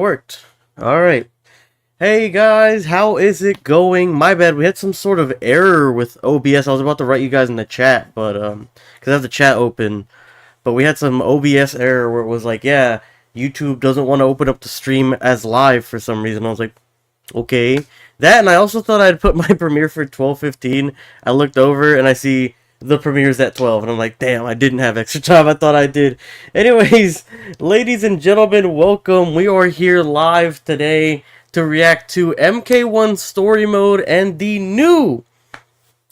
Worked. Alright. Hey guys, how is it going? My bad, we had some sort of error with OBS. I was about to write you guys in the chat, but, because I have the chat open. But we had some OBS error where it was like, yeah, YouTube doesn't want to open up the stream as live for some reason. I was like, okay. That, and I also thought I'd put my premiere for 12:15. I looked over and I see the premiere's at 12, and I'm like, damn, I didn't have extra time. I thought I did. Anyways, ladies and gentlemen, welcome. We are here live today to react to MK1 Story Mode and the new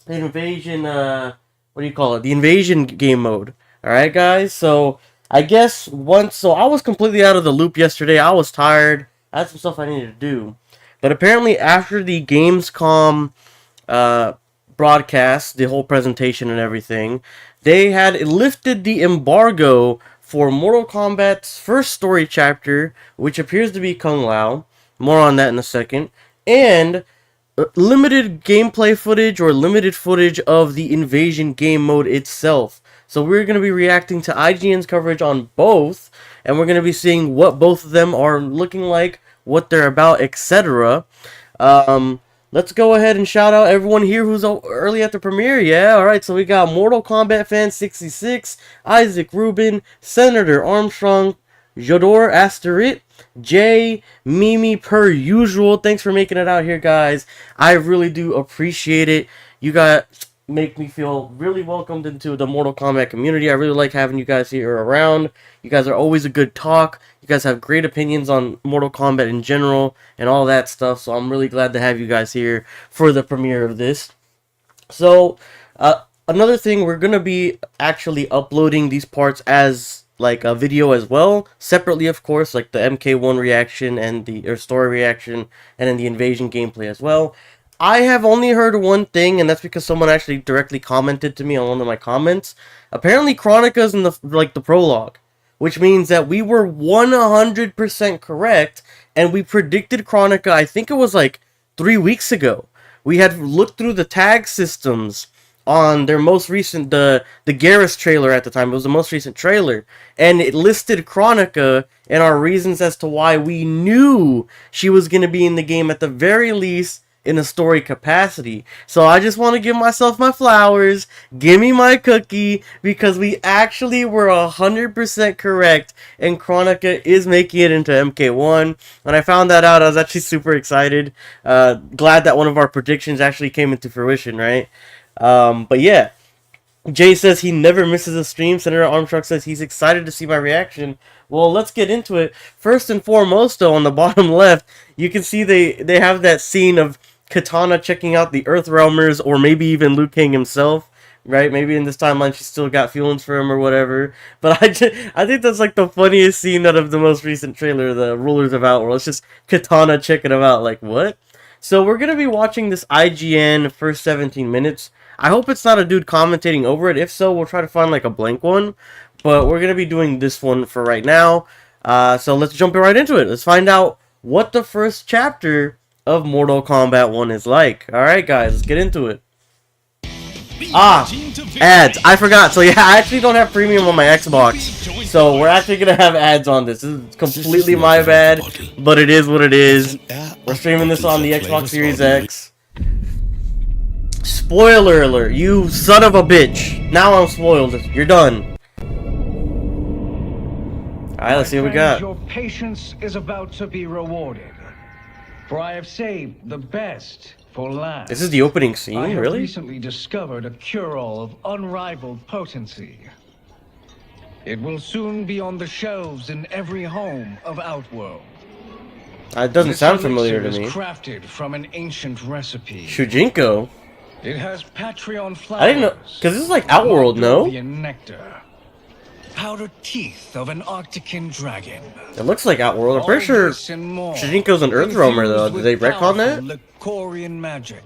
Invasion, what do you call it? The Invasion game mode. Alright, guys, so I guess so I was completely out of the loop yesterday. I was tired. I had some stuff I needed to do. But apparently after the Gamescom, broadcast, the whole presentation and everything, they had lifted the embargo for Mortal Kombat's first story chapter, which appears to be Kung Lao. More on that in a second. And limited gameplay footage or limited footage of the Invasion game mode itself. So we're going to be reacting to IGN's coverage on both, and we're going to be seeing what both of them are looking like, what they're about, etc. Let's go ahead and shout out everyone here who's early at the premiere. Yeah, alright, so we got Mortal Kombat Fan 66, Isaac Rubin, Senator Armstrong, Jodor Asterit, Jay, Mimi, per usual. Thanks for making it out here, guys. I really do appreciate it. You guys make me feel really welcomed into the Mortal Kombat community. I really like having you guys here around. You guys are always a good talk. You guys have great opinions on Mortal Kombat in general and all that stuff. So I'm really glad to have you guys here for the premiere of this. So another thing, we're going to be actually uploading these parts as like a video as well, separately of course, like the MK1 reaction and the story reaction, and then the Invasion gameplay as well. I have only heard one thing, and that's because someone actually directly commented to me on one of my comments. Apparently Kronika's in the prologue, which means that we were 100% correct, and we predicted Kronika, I think it was like 3 weeks ago. We had looked through the tag systems on their most recent, the Garrus trailer at the time. It was the most recent trailer, and it listed Kronika and our reasons as to why we knew she was going to be in the game at the very least in a story capacity. So I just want to give myself my flowers, give me my cookie, because we actually were 100% correct, and Kronika is making it into MK1. When I found that out, I was actually super excited. Glad that one of our predictions actually came into fruition, right? But yeah, Jay says he never misses a stream. Senator Armstrong says he's excited to see my reaction. Well, let's get into it. First and foremost, though, on the bottom left, you can see they have that scene of Katana checking out the Earthrealmers, or maybe even Liu Kang himself, right? Maybe in this timeline she's still got feelings for him or whatever. But I think that's like the funniest scene out of the most recent trailer, the Rulers of Outworld. It's just Katana checking him out, like, what? So we're going to be watching this IGN first 17 minutes. I hope it's not a dude commentating over it. If so, we'll try to find like a blank one. But we're going to be doing this one for right now. So let's jump right into it. Let's find out what the first chapter of Mortal Kombat 1 is like. Alright guys, let's get into it. Ads. I forgot. So yeah, I actually don't have premium on my Xbox. So we're actually going to have ads on this. This is completely my bad, but it is what it is. We're streaming this on the Xbox Series X. Spoiler alert, you son of a bitch. Now I'm spoiled. You're done. Alright, let's see what we got. Your patience is about to be rewarded. For I have saved the best for last. This is the opening scene, I have really? recently discovered a cure-all of unrivaled potency. It will soon be on the shelves in every home of Outworld. It doesn't sound familiar to me. me. Crafted from an ancient recipe. Shujinko? It has Patreon flowers. I didn't know, because this is like Outworld, no? Nectar. Powdered teeth of an Arctican dragon. It looks like Outworld. I'm pretty sure Shujinko's an Earthrealmer, though. Did they retcon that? Lycorian magic.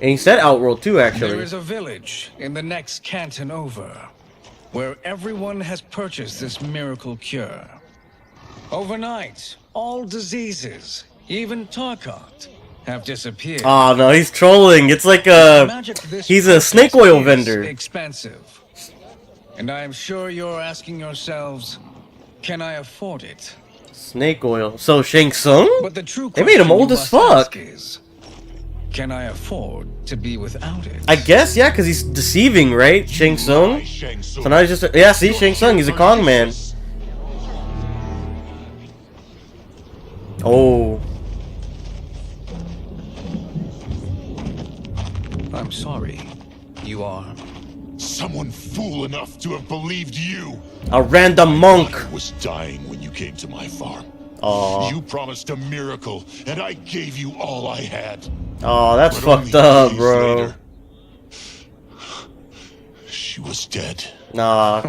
And he said Outworld, too, actually. There is a village in the next canton over, where everyone has purchased this miracle cure. Overnight, all diseases, even Tarkat, have disappeared. Oh, no, he's trolling. It's like he's a snake oil vendor. Expensive. And I am sure you're asking yourselves, can I afford it? Snake oil. So Shang Tsung? But the true They made him question old you as must fuck. ask is, can I afford to be without it? I guess, yeah, because he's deceiving, right? Shang Tsung? So now he's just... Yeah, see, Shang Tsung, he's a con man. Oh. I'm sorry. You are? Someone fool enough to have believed you. A random monk. I was dying when you came to my farm. Aw. You promised a miracle, and I gave you all I had. Oh, that's But fucked only up, days bro. later, she was dead. Nah.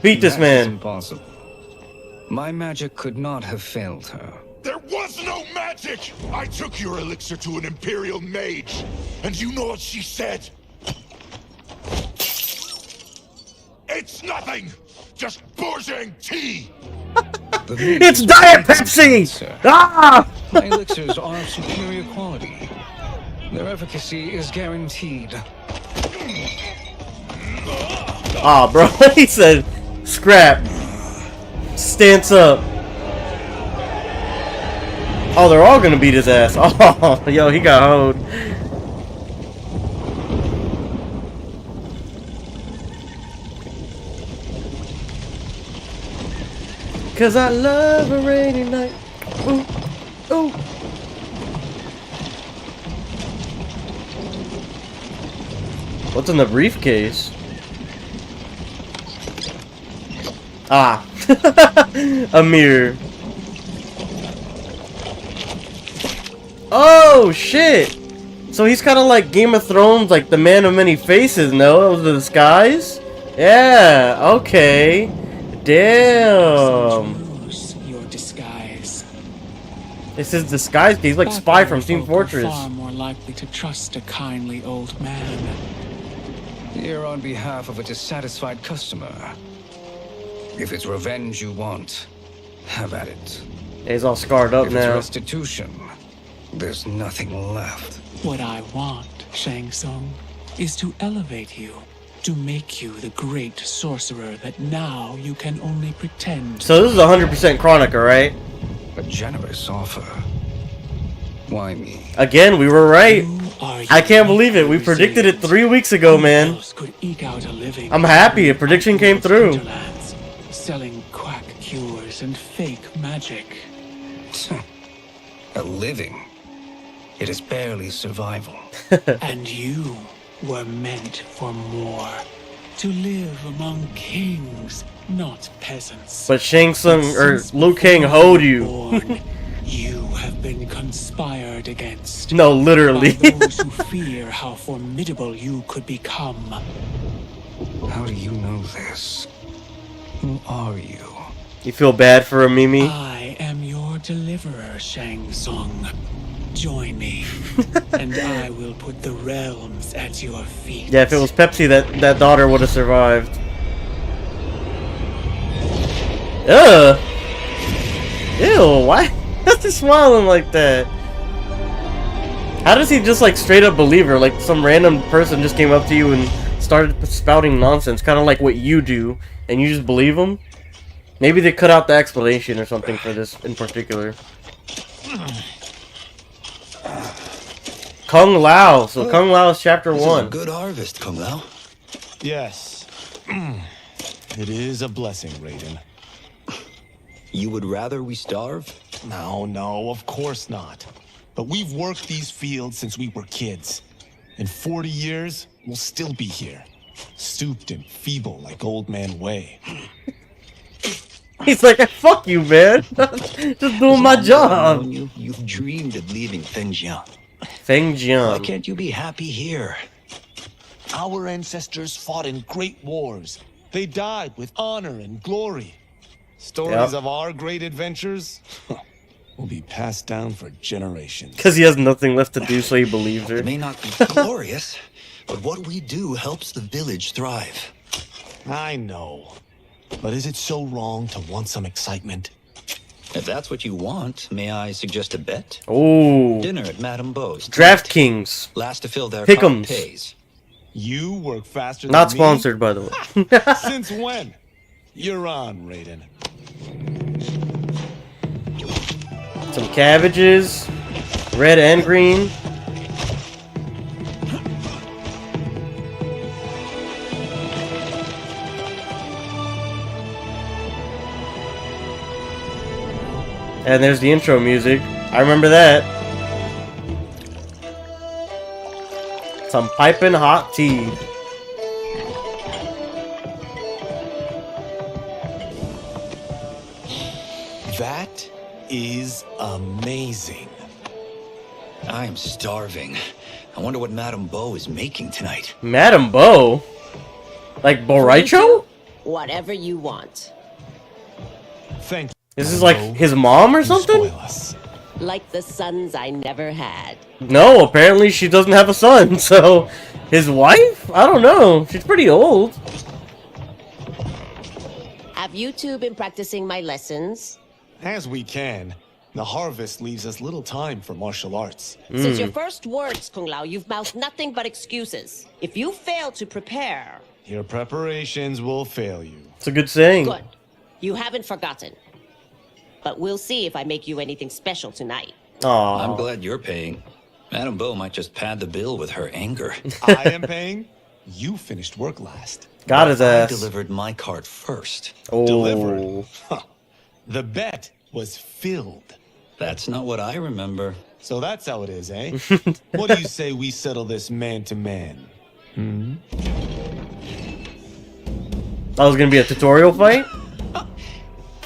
Beat this That is man. impossible. My magic could not have failed her. There was no magic! I took your elixir to an Imperial mage, and you know what she said? It's nothing! Just bourgeois tea! It's Diet Pepsi! Sir. Ah! My elixirs are of superior quality. Their efficacy is guaranteed. Ah, bro. He said, scrap. Stance up. Oh, they're all gonna beat his ass. Oh, yo, he got hoed. Cause I love a rainy night. Ooh, ooh. What's in the briefcase? Ah. A mirror. Oh, shit. So he's kind of like Game of Thrones, like the man of many faces, no? It was the disguise? Yeah, okay. Damn. Lose your disguise. This is disguise. He's like Spy from Team Folk are Fortress. Far more likely to trust a kindly old man. Here on behalf of a dissatisfied customer. If it's revenge you want, have at it. He's all scarred up If it's now. restitution, there's nothing left. What I want, Shang Tsung, is to elevate you, to make you the great sorcerer that now you can only pretend. So this is 100% Kronika, right? A generous offer. Why me? Again, we were right. You are I can't believe it. We uniquely predicted it resilient. 3 weeks ago, Who man. else could eke out a living I'm happy. A prediction came through. hinterlands, selling quack cures and fake magic. A living. It is barely survival. And you were meant for more. To live among kings, not peasants. But Shang Tsung or Since Liu Kang before hoed you you. were born, you have been conspired against. No, By literally. those who fear how formidable you could become. How do you know this? Who are you? You feel bad for a Mimi? I am your deliverer, Shang Tsung. Join me, and I will put the realms at your feet. Yeah, if it was Pepsi, that daughter would have survived. Ugh. Ew, why is he smiling like that? How does he just like straight up believe her? Like some random person just came up to you and started spouting nonsense, kind of like what you do, and you just believe him? Maybe they cut out the explanation or something for this in particular. Kung Lao. So Kung Lao is chapter This is 1. a good harvest, Kung Lao. Yes. It is a blessing, Raiden. You would rather we starve? No, of course not. But we've worked these fields since we were kids. In 40 years, we'll still be here. Stooped and feeble like Old Man Wei. He's like, fuck you, man. Just doing my job. You've dreamed of leaving Fengjian. Feng Why Jian. can't you be happy here? Our ancestors fought in great wars. They died with honor and glory. Stories Yep. of our great adventures will be passed down for generations. Because he has nothing left to do, so he believes her. It may not be glorious, but what we do helps the village thrive. I know. But is it so wrong to want some excitement? If that's what you want, may I suggest a bet? Ooh. Dinner at Madame Beau's. DraftKings. Last to fill their Pick'ems. top pays. You work faster Not than sponsored, by the way. Me? Since when? You're on, Raiden. Some cabbages, red and green. And there's the intro music. I remember that. Some piping hot tea. That is amazing. I am starving. I wonder what Madame Bo is making tonight. Madame Bo? Like Boraicho? Whatever you want. Thank you. This is like his mom or You something? spoil us. Like the sons I never had. No, apparently she doesn't have a son, so... His wife? I don't know. She's pretty old. Have you two been practicing my lessons? As we can. The harvest leaves us little time for martial arts. Since your first words, Kung Lao, you've mouthed nothing but excuses. If you fail to prepare... Your preparations will fail you. It's a good saying. Good. You haven't forgotten. But we'll see if I make you anything special tonight. Aww. I'm glad you're paying. Madame Bo might just pad the bill with her anger. I am paying. You finished work last. Got his I ass. delivered my cart first. Oh. Delivered. Huh. The bet was filled. That's not what I remember. So that's how it is, eh? What do you say we settle this man to man? That was gonna be a tutorial fight?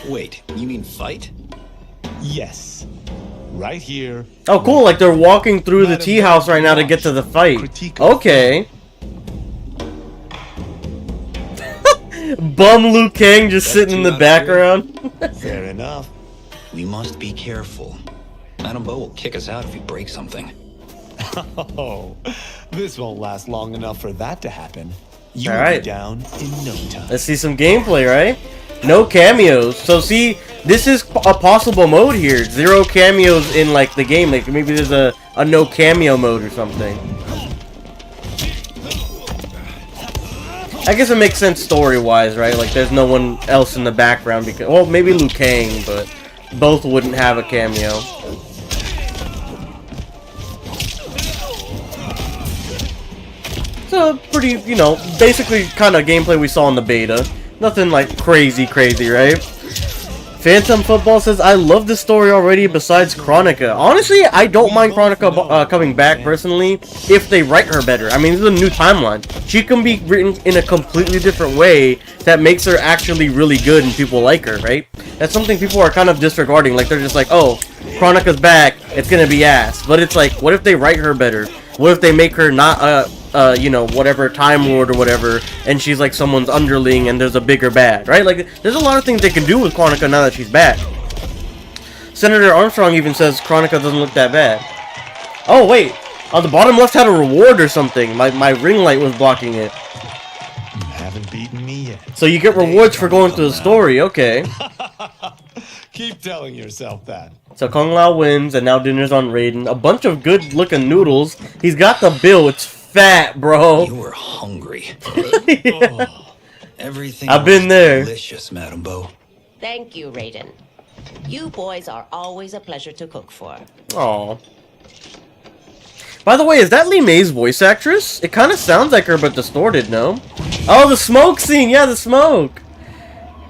Wait, you mean fight? Yes. Right here. Oh, cool. Like they're walking through the tea house right now to get to the fight. Okay. Bum Liu Kang just sitting in the background. Fair enough. We must be careful. Madame Bo will kick us out if we break something. Oh, this won't last long enough for that to happen. You'll Alright. be down in no time. Let's see some gameplay, right? No cameos. So see, this is a possible mode here. 0 cameos in like the game. Like maybe there's a no cameo mode or something. I guess it makes sense story-wise, right? Like there's no one else in the background because, well, maybe Liu Kang, but both wouldn't have a cameo. So pretty, you know, basically kind of gameplay we saw in the beta. Nothing like crazy, right? Phantom Football says, I love this story already besides Kronika. Honestly, I don't mind Kronika coming back personally if they write her better. I mean, this is a new timeline. She can be written in a completely different way that makes her actually really good and people like her, right? That's something people are kind of disregarding. Like, they're just like, oh, Kronika's back, it's gonna be ass. But it's like, what if they write her better? What if they make her not you know, whatever, Time Lord or whatever, and she's like someone's underling and there's a bigger bad, right? Like, there's a lot of things they can do with Kronika now that she's back. Senator Armstrong even says Kronika doesn't look that bad. Oh, wait. On the bottom left had a reward or something. My ring light was blocking it. You haven't beaten me yet. So you get rewards for going through the story, okay. Keep telling yourself that. So Kung Lao wins, and now dinner's on Raiden. A bunch of good-looking noodles. He's got the bill. It's fat, bro. You were hungry. Oh, Everything I've been was there. delicious, Madame Bo. Thank you, Raiden. You boys are always a pleasure to cook for. Aw. By the way, is that Lee May's voice actress? It kind of sounds like her, but distorted, no? Oh, the smoke scene! Yeah, the smoke!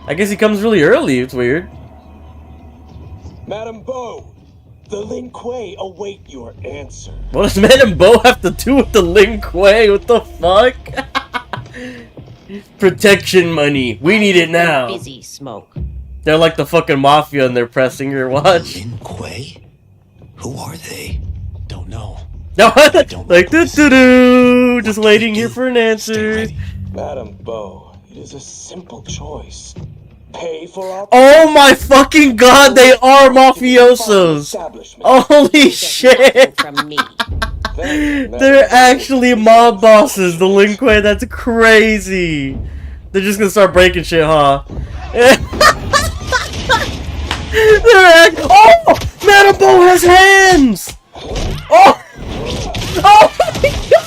I guess he comes really early. It's weird. Madame Bo, the Lin Kuei await your answer. What does Madame Bo have to do with the Lin Kuei? What the fuck? Protection money. We need it now. Busy, Smoke. They're like the fucking mafia and they're pressing your watch. Lin Kuei? Who are they? don't know. No, like doo-doo-doo, just waiting here for an Stay answer. ready. Madame Bo, it is a simple choice. Pay for our Oh my fucking god, they are mafiosos! establishment. Holy Get shit! nothing from me. They're actually mob bosses, the Lin Kuei, that's crazy! They're just gonna start breaking shit, huh? Oh! Madame Bo has hands! Oh! Oh my god!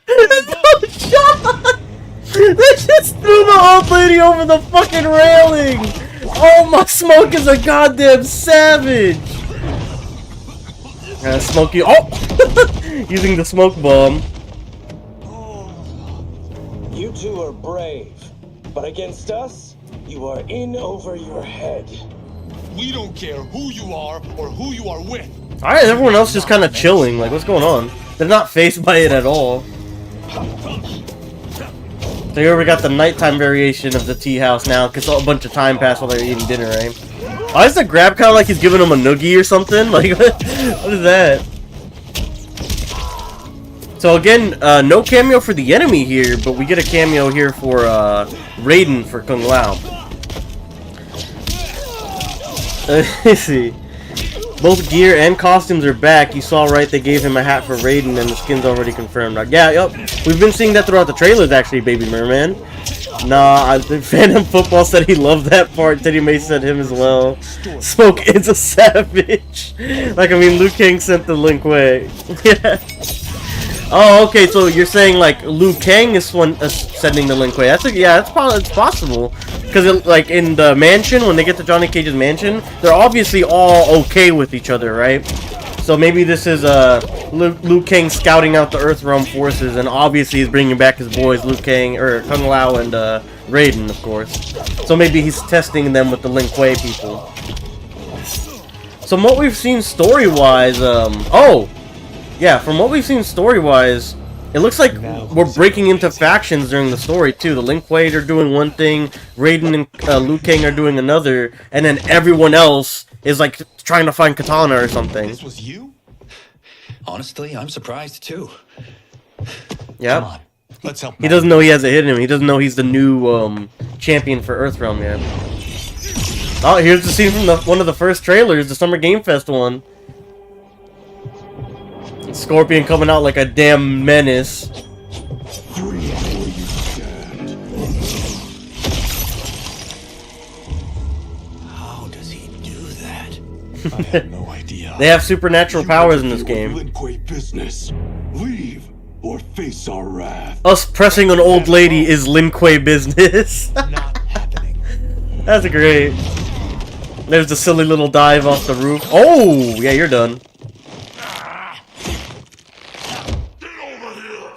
No shot! They just threw the old lady over the fucking railing! Oh, my Smoke is a goddamn savage! Smokey. Oh! Using the smoke bomb. You two are brave, but against us, you are in over your head. We don't care who you are or who you are with. Alright, everyone else just kind of chilling. Like, what's going on? They're not phased by it at all. So here we got the nighttime variation of the tea house now, because a bunch of time passed while they were eating dinner, right? Why is the grab kind of like he's giving him a noogie or something? Like, what is that? So again, no cameo for the enemy here, but we get a cameo here for Raiden for Kung Lao. Let's see. Both gear and costumes are back. You saw right, they gave him a hat for Raiden and the skin's already confirmed. Yeah, yep. We've been seeing that throughout the trailers actually, Baby Merman. Nah, Phantom Football said he loved that part. Teddy May said him as well. Smoke is a savage. Like, I mean, Liu Kang sent the Lin Kuei. Yeah. Oh, okay, so you're saying, like, Liu Kang is sending the Lin Kuei. Yeah, it's possible. Because, like, in the mansion, when they get to Johnny Cage's mansion, they're obviously all okay with each other, right? So maybe this is Liu Kang scouting out the Earthrealm forces, and obviously he's bringing back his boys, Liu Kang, or Kung Lao and Raiden, of course. So maybe he's testing them with the Lin Kuei people. So from what we've seen story-wise, yeah, from what we've seen story-wise, it looks like we're breaking into factions during the story, too. The Lin Kuei are doing one thing, Raiden and Liu Kang are doing another, and then everyone else is, like, trying to find Katana or something. This was you? Honestly, I'm surprised too. Yeah. Come on. Let's help. He doesn't know he hasn't hit him. He doesn't know he's the new champion for Earthrealm yet. Oh, here's the scene from one of the first trailers, the Summer Game Fest one. Scorpion coming out like a damn menace. How does he do that? I have no idea. They have supernatural powers in this game. Lin Kuei business. Leave or face our wrath. Us pressing an old lady is Lin Kuei business. Not happening. That's great. There's the silly little dive off the roof. Oh, yeah, you're done.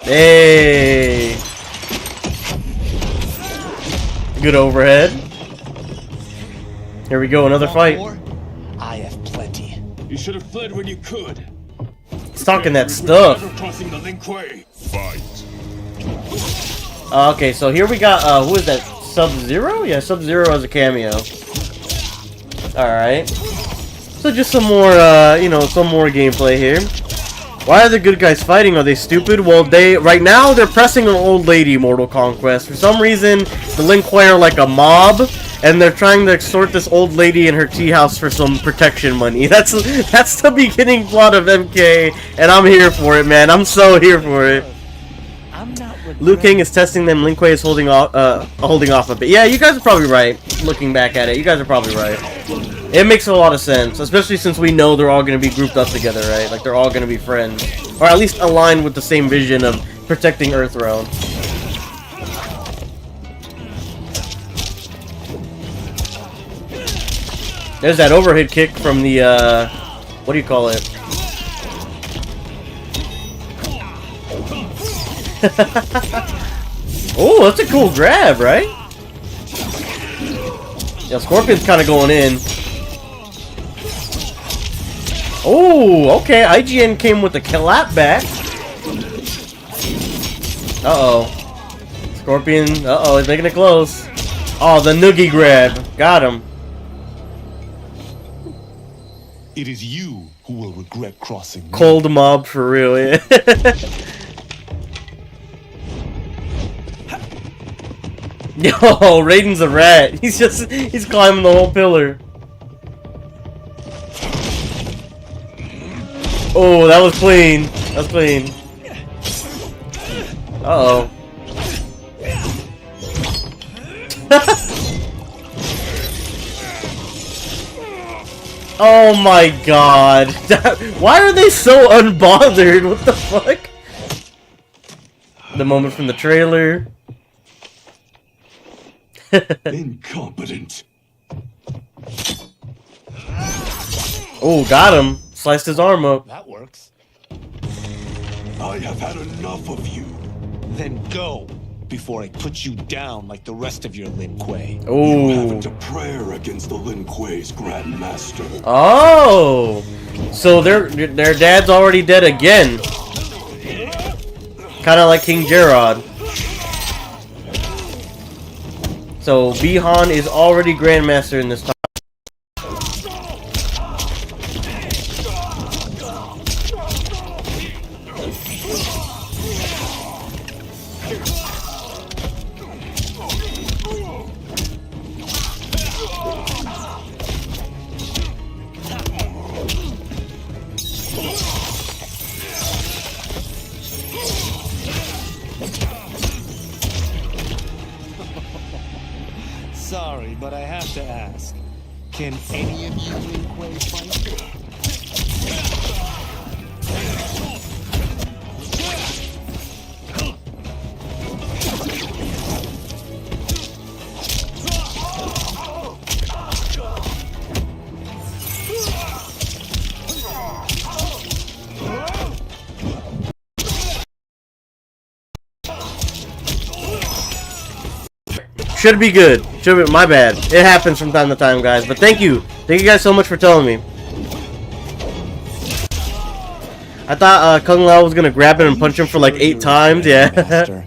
Hey! Good overhead. Here we go, another fight. I have plenty. You should have fled when you could. He's talking that stuff. Crossing the Lin Kuei. Fight. Okay, so here we got, who is that? Subzero? Yeah, Subzero as a cameo. Alright. So just some more, you know, some more gameplay here. Why are the good guys fighting? Are they stupid? Well, right now, they're pressing an old lady, Mortal Conquest. For some reason, the Lin Kuei are like a mob, and they're trying to extort this old lady in her tea house for some protection money. That's the beginning plot of MK, and I'm here for it, man. I'm so here for it. Liu Kang is testing them. Lin Kuei is holding off a bit. Yeah, you guys are probably right. Looking back at it, you guys are probably right. It makes a lot of sense, especially since we know they're all going to be grouped up together, right? Like, they're all going to be friends. Or at least aligned with the same vision of protecting Earthrealm. There's that overhead kick from the, what do you call it? Oh, that's a cool grab, right? Yeah, Scorpion's kind of going in. Oh, okay. IGN came with a clap back. Uh-oh. Scorpion, uh-oh, he's making it close. Oh, the noogie grab. Got him. It is you who will regret crossing me. Cold mob for real, yeah. Yo, Raiden's a rat. He's climbing the whole pillar. Oh, that was clean. That was clean. Uh-oh. Oh my god. Why are they so unbothered? What the fuck? The moment from the trailer. Incompetent. Oh, got him. Sliced his arm up. That works. I have had enough of you. Then go before I put you down like the rest of your Lin Kuei. You Oh. haven't a prayer against the Lin Kuei's Grand Master. Oh. So their dad's already dead again. Kind of like King Gerard. So Bihan is already Grandmaster in this time. Sorry, but I have to ask. Can any of you Lin Kuei fight? Should be good. Should be, my bad. It happens from time to time, guys. But thank you. Thank you guys so much for telling me. I thought Kung Lao was gonna grab him and punch him for like 8 times. Yeah.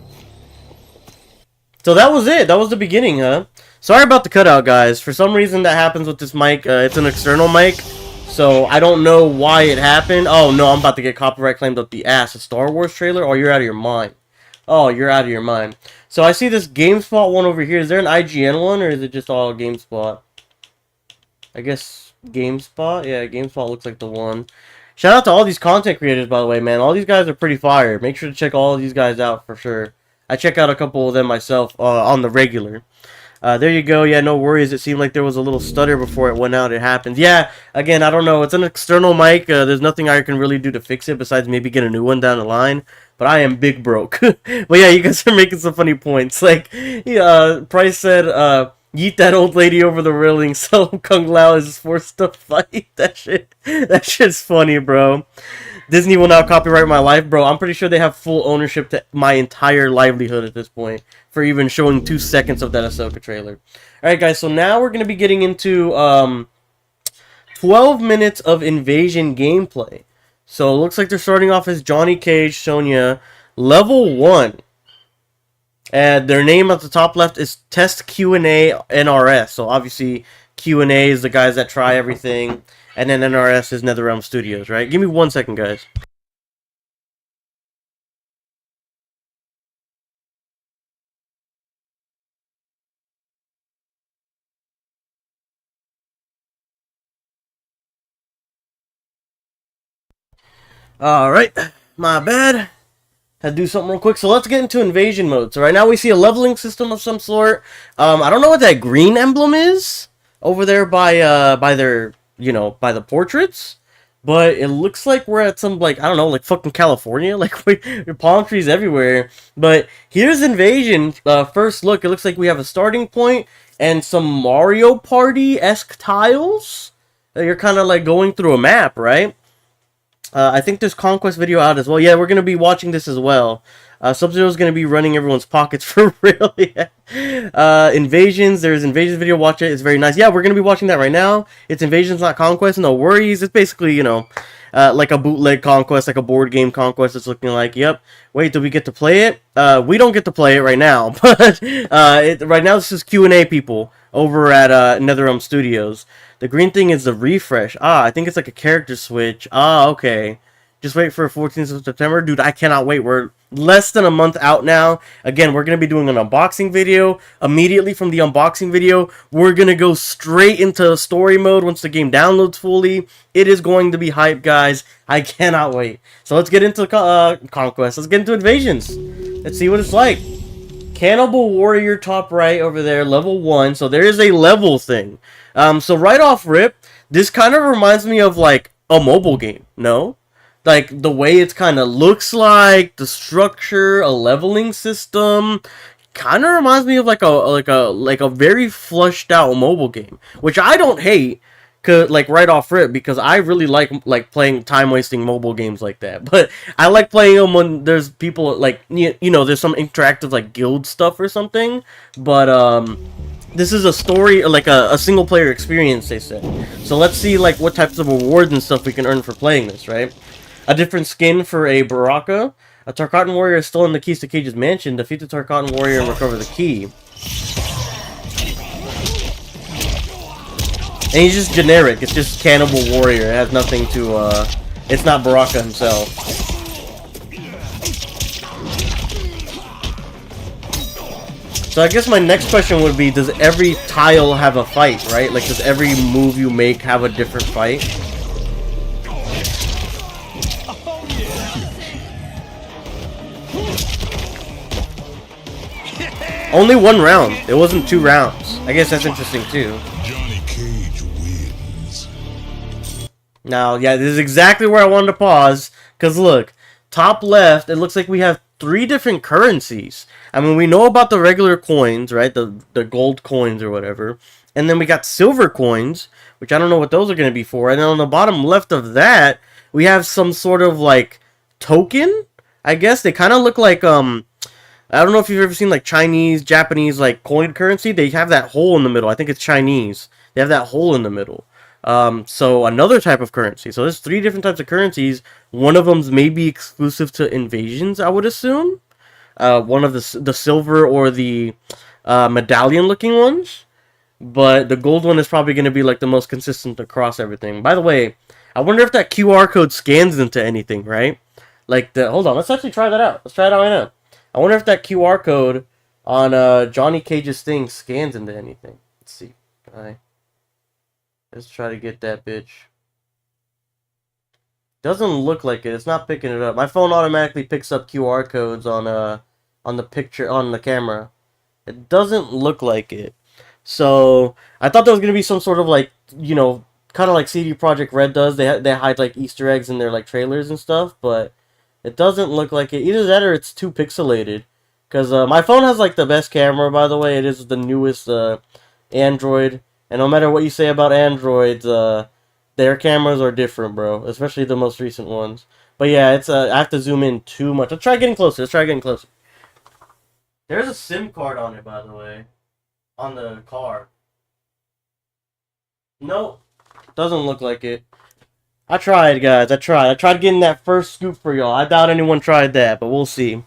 So that was it. That was the beginning, huh? Sorry about the cutout, guys. For some reason that happens with this mic. It's an external mic. So I don't know why it happened. Oh no, I'm about to get copyright claimed up the ass. A Star Wars trailer? Oh, you're out of your mind. Oh, you're out of your mind. So I see this GameSpot one over here. Is there an IGN one, or is it just all GameSpot? I guess GameSpot? Yeah, GameSpot looks like the one. Shout out to all these content creators, by the way, man. All these guys are pretty fire. Make sure to check all of these guys out for sure. I check out a couple of them myself on the regular. There you go. Yeah, no worries. It seemed like there was a little stutter before it went out. It happens. Yeah, again, I don't know. It's an external mic. There's nothing I can really do to fix it besides maybe get a new one down the line. But I am big broke. But yeah, you guys are making some funny points. Like, Price said, yeet that old lady over the railing so Kung Lao is forced to fight. That shit's funny, bro. Disney will now copyright my life, bro. I'm pretty sure they have full ownership to my entire livelihood at this point for even showing 2 seconds of that Ahsoka trailer. Alright, guys, so now we're going to be getting into 12 minutes of Invasion gameplay. So it looks like they're starting off as Johnny Cage, Sonya, level 1. And their name at the top left is Test Q&A NRS. So obviously Q&A is the guys that try everything. And then NRS is NetherRealm Studios, right? Give me 1 second, guys. Alright, my bad. Had to do something real quick. So let's get into invasion mode. So right now we see a leveling system of some sort. I don't know what that green emblem is over there by their, by the portraits. But it looks like we're at some, like, I don't know, like fucking California. Like, palm trees everywhere. But here's Invasion. First look, it looks like we have a starting point and some Mario Party-esque tiles. You're kind of like going through a map, right? I think there's Conquest video out as well. Yeah, we're going to be watching this as well. Subzero is going to be running everyone's pockets for real. Yeah. Invasions. There's Invasions video. Watch it. It's very nice. Yeah, we're going to be watching that right now. It's Invasions, not Conquest. No worries. It's basically, like a bootleg Conquest, like a board game Conquest. It's looking like, yep. Wait, do we get to play it? We don't get to play it right now. But right now, this is Q&A people over at NetherRealm Studios. The green thing is the refresh. I think it's like a character switch. Okay. Just wait for 14th of September. Dude, I cannot wait. We're less than a month out now. Again, we're going to be doing an unboxing video. Immediately from the unboxing video, we're going to go straight into story mode once the game downloads fully. It is going to be hype, guys. I cannot wait. So let's get into Conquest. Let's get into Invasions. Let's see what it's like. Cannibal Warrior top right over there, level 1. So there is a level thing. So right off rip, this kind of reminds me of like a mobile game, no? Like the way it kind of looks like, the structure, a leveling system, kind of reminds me of like a very flushed out mobile game, which I don't hate. Like right off rip, because I really like playing time wasting mobile games like that. But I like playing them when there's people like you know there's some interactive like guild stuff or something. But this is a story like a single player experience, they said. So let's see like what types of rewards and stuff we can earn for playing this, right? A different skin for a Baraka. A Tarkatan warrior is still in the Keys to Cage's mansion. Defeat the Tarkatan warrior and recover the key. And he's just generic. It's just Cannibal Warrior. It has nothing to, it's not Baraka himself. So I guess my next question would be, does every tile have a fight, right? Like, does every move you make have a different fight? Only 1 round. It wasn't 2 rounds. I guess that's interesting, too. Now, yeah, this is exactly where I wanted to pause, because look, top left, it looks like we have 3 different currencies. I mean, we know about the regular coins, right, the gold coins or whatever, and then we got silver coins, which I don't know what those are going to be for, and then on the bottom left of that, we have some sort of, like, token, I guess. They kind of look like, I don't know if you've ever seen, like, Chinese, Japanese, like, coin currency. They have that hole in the middle. I think it's Chinese. They have that hole in the middle. So another type of currency. So there's 3 different types of currencies. One of them's maybe exclusive to invasions, I would assume. One of the silver or the medallion-looking ones. But the gold one is probably going to be like the most consistent across everything. By the way, I wonder if that QR code scans into anything, right? Like hold on, let's actually try that out. Let's try it out right now. I wonder if that QR code on Johnny Cage's thing scans into anything. Let's see. Alright. Let's try to get that bitch. Doesn't look like it. It's not picking it up. My phone automatically picks up QR codes on the picture on the camera. It doesn't look like it. So I thought there was gonna be some sort of like, you know, kind of like CD Projekt Red does. They hide like Easter eggs in their like trailers and stuff, but it doesn't look like it. Either that or it's too pixelated. Cause my phone has like the best camera, by the way. It is the newest Android. And no matter what you say about Androids, their cameras are different, bro. Especially the most recent ones. But yeah, it's I have to zoom in too much. Let's try getting closer. Let's try getting closer. There's a SIM card on it, by the way. On the car. Nope. Doesn't look like it. I tried, guys. I tried getting that first scoop for y'all. I doubt anyone tried that, but we'll see.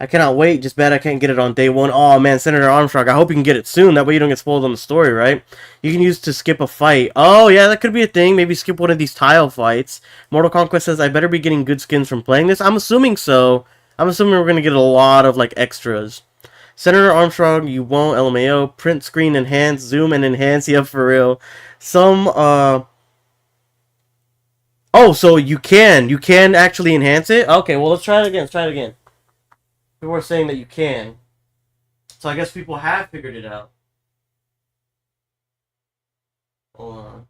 I cannot wait. Just bad I can't get it on day 1. Oh, man, Senator Armstrong. I hope you can get it soon. That way you don't get spoiled on the story, right? You can use to skip a fight. Oh, yeah, that could be a thing. Maybe skip one of these tile fights. Mortal Conquest says, I better be getting good skins from playing this. I'm assuming so. I'm assuming we're going to get a lot of, like, extras. Senator Armstrong, you won't. LMAO. Print screen enhance. Zoom and enhance. Yeah, for real. Some, Oh, so you can actually enhance it? Okay, well, let's try it again. People are saying that you can. So I guess people have figured it out. Hold on.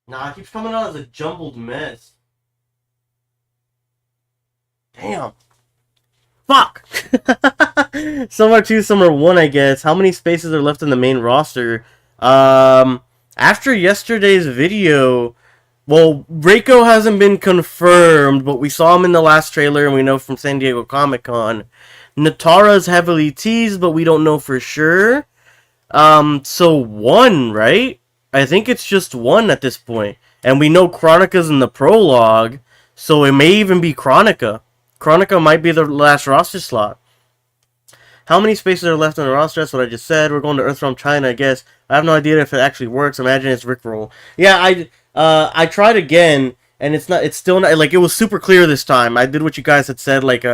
Nah, it keeps coming out as a jumbled mess. Damn. Fuck! Some are 2, some are 1, I guess. How many spaces are left in the main roster? After yesterday's video... Well, Reiko hasn't been confirmed, but we saw him in the last trailer, and we know from San Diego Comic-Con. Nitara's heavily teased, but we don't know for sure. So 1, right? I think it's just 1 at this point. And we know Kronika's in the prologue, so it may even be Kronika. Kronika might be the last roster slot. How many spaces are left on the roster? That's what I just said. We're going to Earthrealm China, I guess. I have no idea if it actually works. Imagine it's Rickroll. Yeah, I tried again, and it's still not, like, it was super clear this time. I did what you guys had said, like,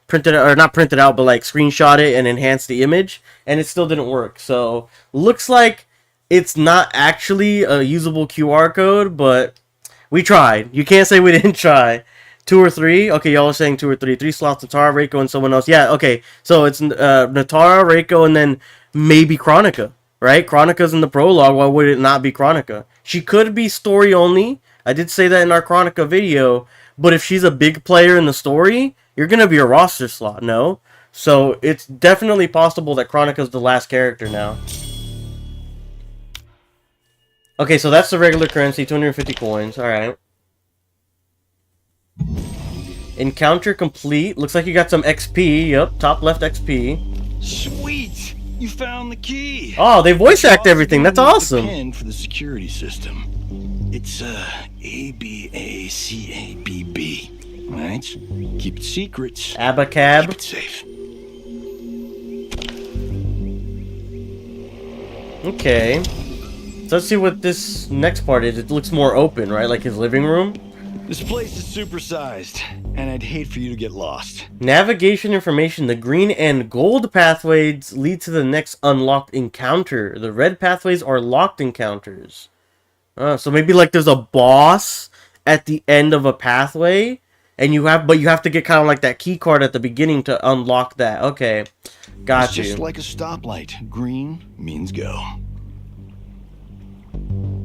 printed, or not printed out, but, like, screenshot it and enhance the image, and it still didn't work. So, looks like it's not actually a usable QR code, but we tried. You can't say we didn't try. 2 or 3? Okay, y'all are saying 2 or 3. 3 slots, Nitara, Reiko, and someone else. Yeah, okay. So it's Nitara, Reiko, and then maybe Kronika, right? Kronika's in the prologue. Why would it not be Kronika? She could be story only. I did say that in our Kronika video, But if she's a big player in the story, you're going to be a roster slot, no? So it's definitely possible that Kronika's the last character now. Okay, so that's the regular currency, 250 coins. Alright. Encounter complete. Looks like you got some XP. Yep, top left XP. Sweet! You found the key! Oh, they voice act everything. That's awesome. Pin for the security system. It's ABACABB. Right? Keep it secret. Abacab. Keep it safe. Okay. So let's see what this next part is. It looks more open, right? Like his living room. This place is supersized, and I'd hate for you to get lost. Navigation information. The green and gold pathways lead to the next unlocked encounter. The red pathways are locked encounters. So maybe like there's a boss at the end of a pathway, and you have to get kind of like that key card at the beginning to unlock that. Okay, got you. It's just like a stoplight. Green means go.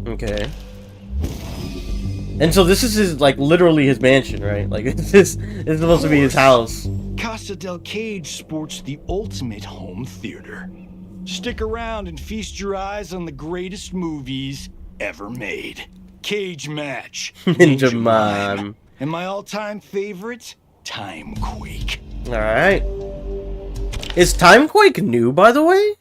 Okay. And so this is his, like, literally his mansion, right? Like, this is supposed to be his house. Casa del Cage sports the ultimate home theater. Stick around and feast your eyes on the greatest movies ever made. Cage Match. Ninja Mime. And my all-time favorite, Timequake. Alright. Is Timequake new, by the way?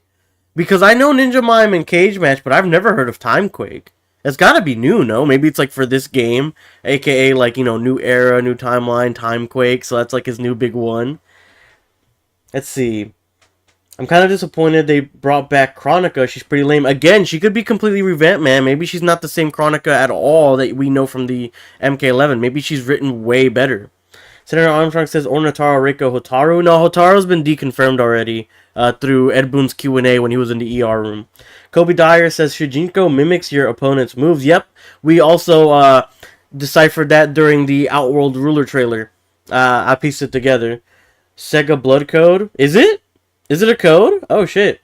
Because I know Ninja Mime and Cage Match, but I've never heard of Timequake. It's gotta be new, no? Maybe it's like for this game, aka like, you know, new era, new timeline, Timequake, so that's like his new big one. Let's see. I'm kind of disappointed they brought back Kronika. She's pretty lame. Again, she could be completely revamped, man. Maybe she's not the same Kronika at all that we know from the MK11. Maybe she's written way better. Senator Armstrong says, or Nitara, reiko, Hotaru. No, Hotaru's been deconfirmed already through Ed Boon's Q&A when he was in the ER room. Kobe Dyer says, Shujinko mimics your opponent's moves. Yep, we also deciphered that during the Outworld Ruler trailer. I pieced it together. Sega Blood Code. Is it? Is it a code? Oh, shit.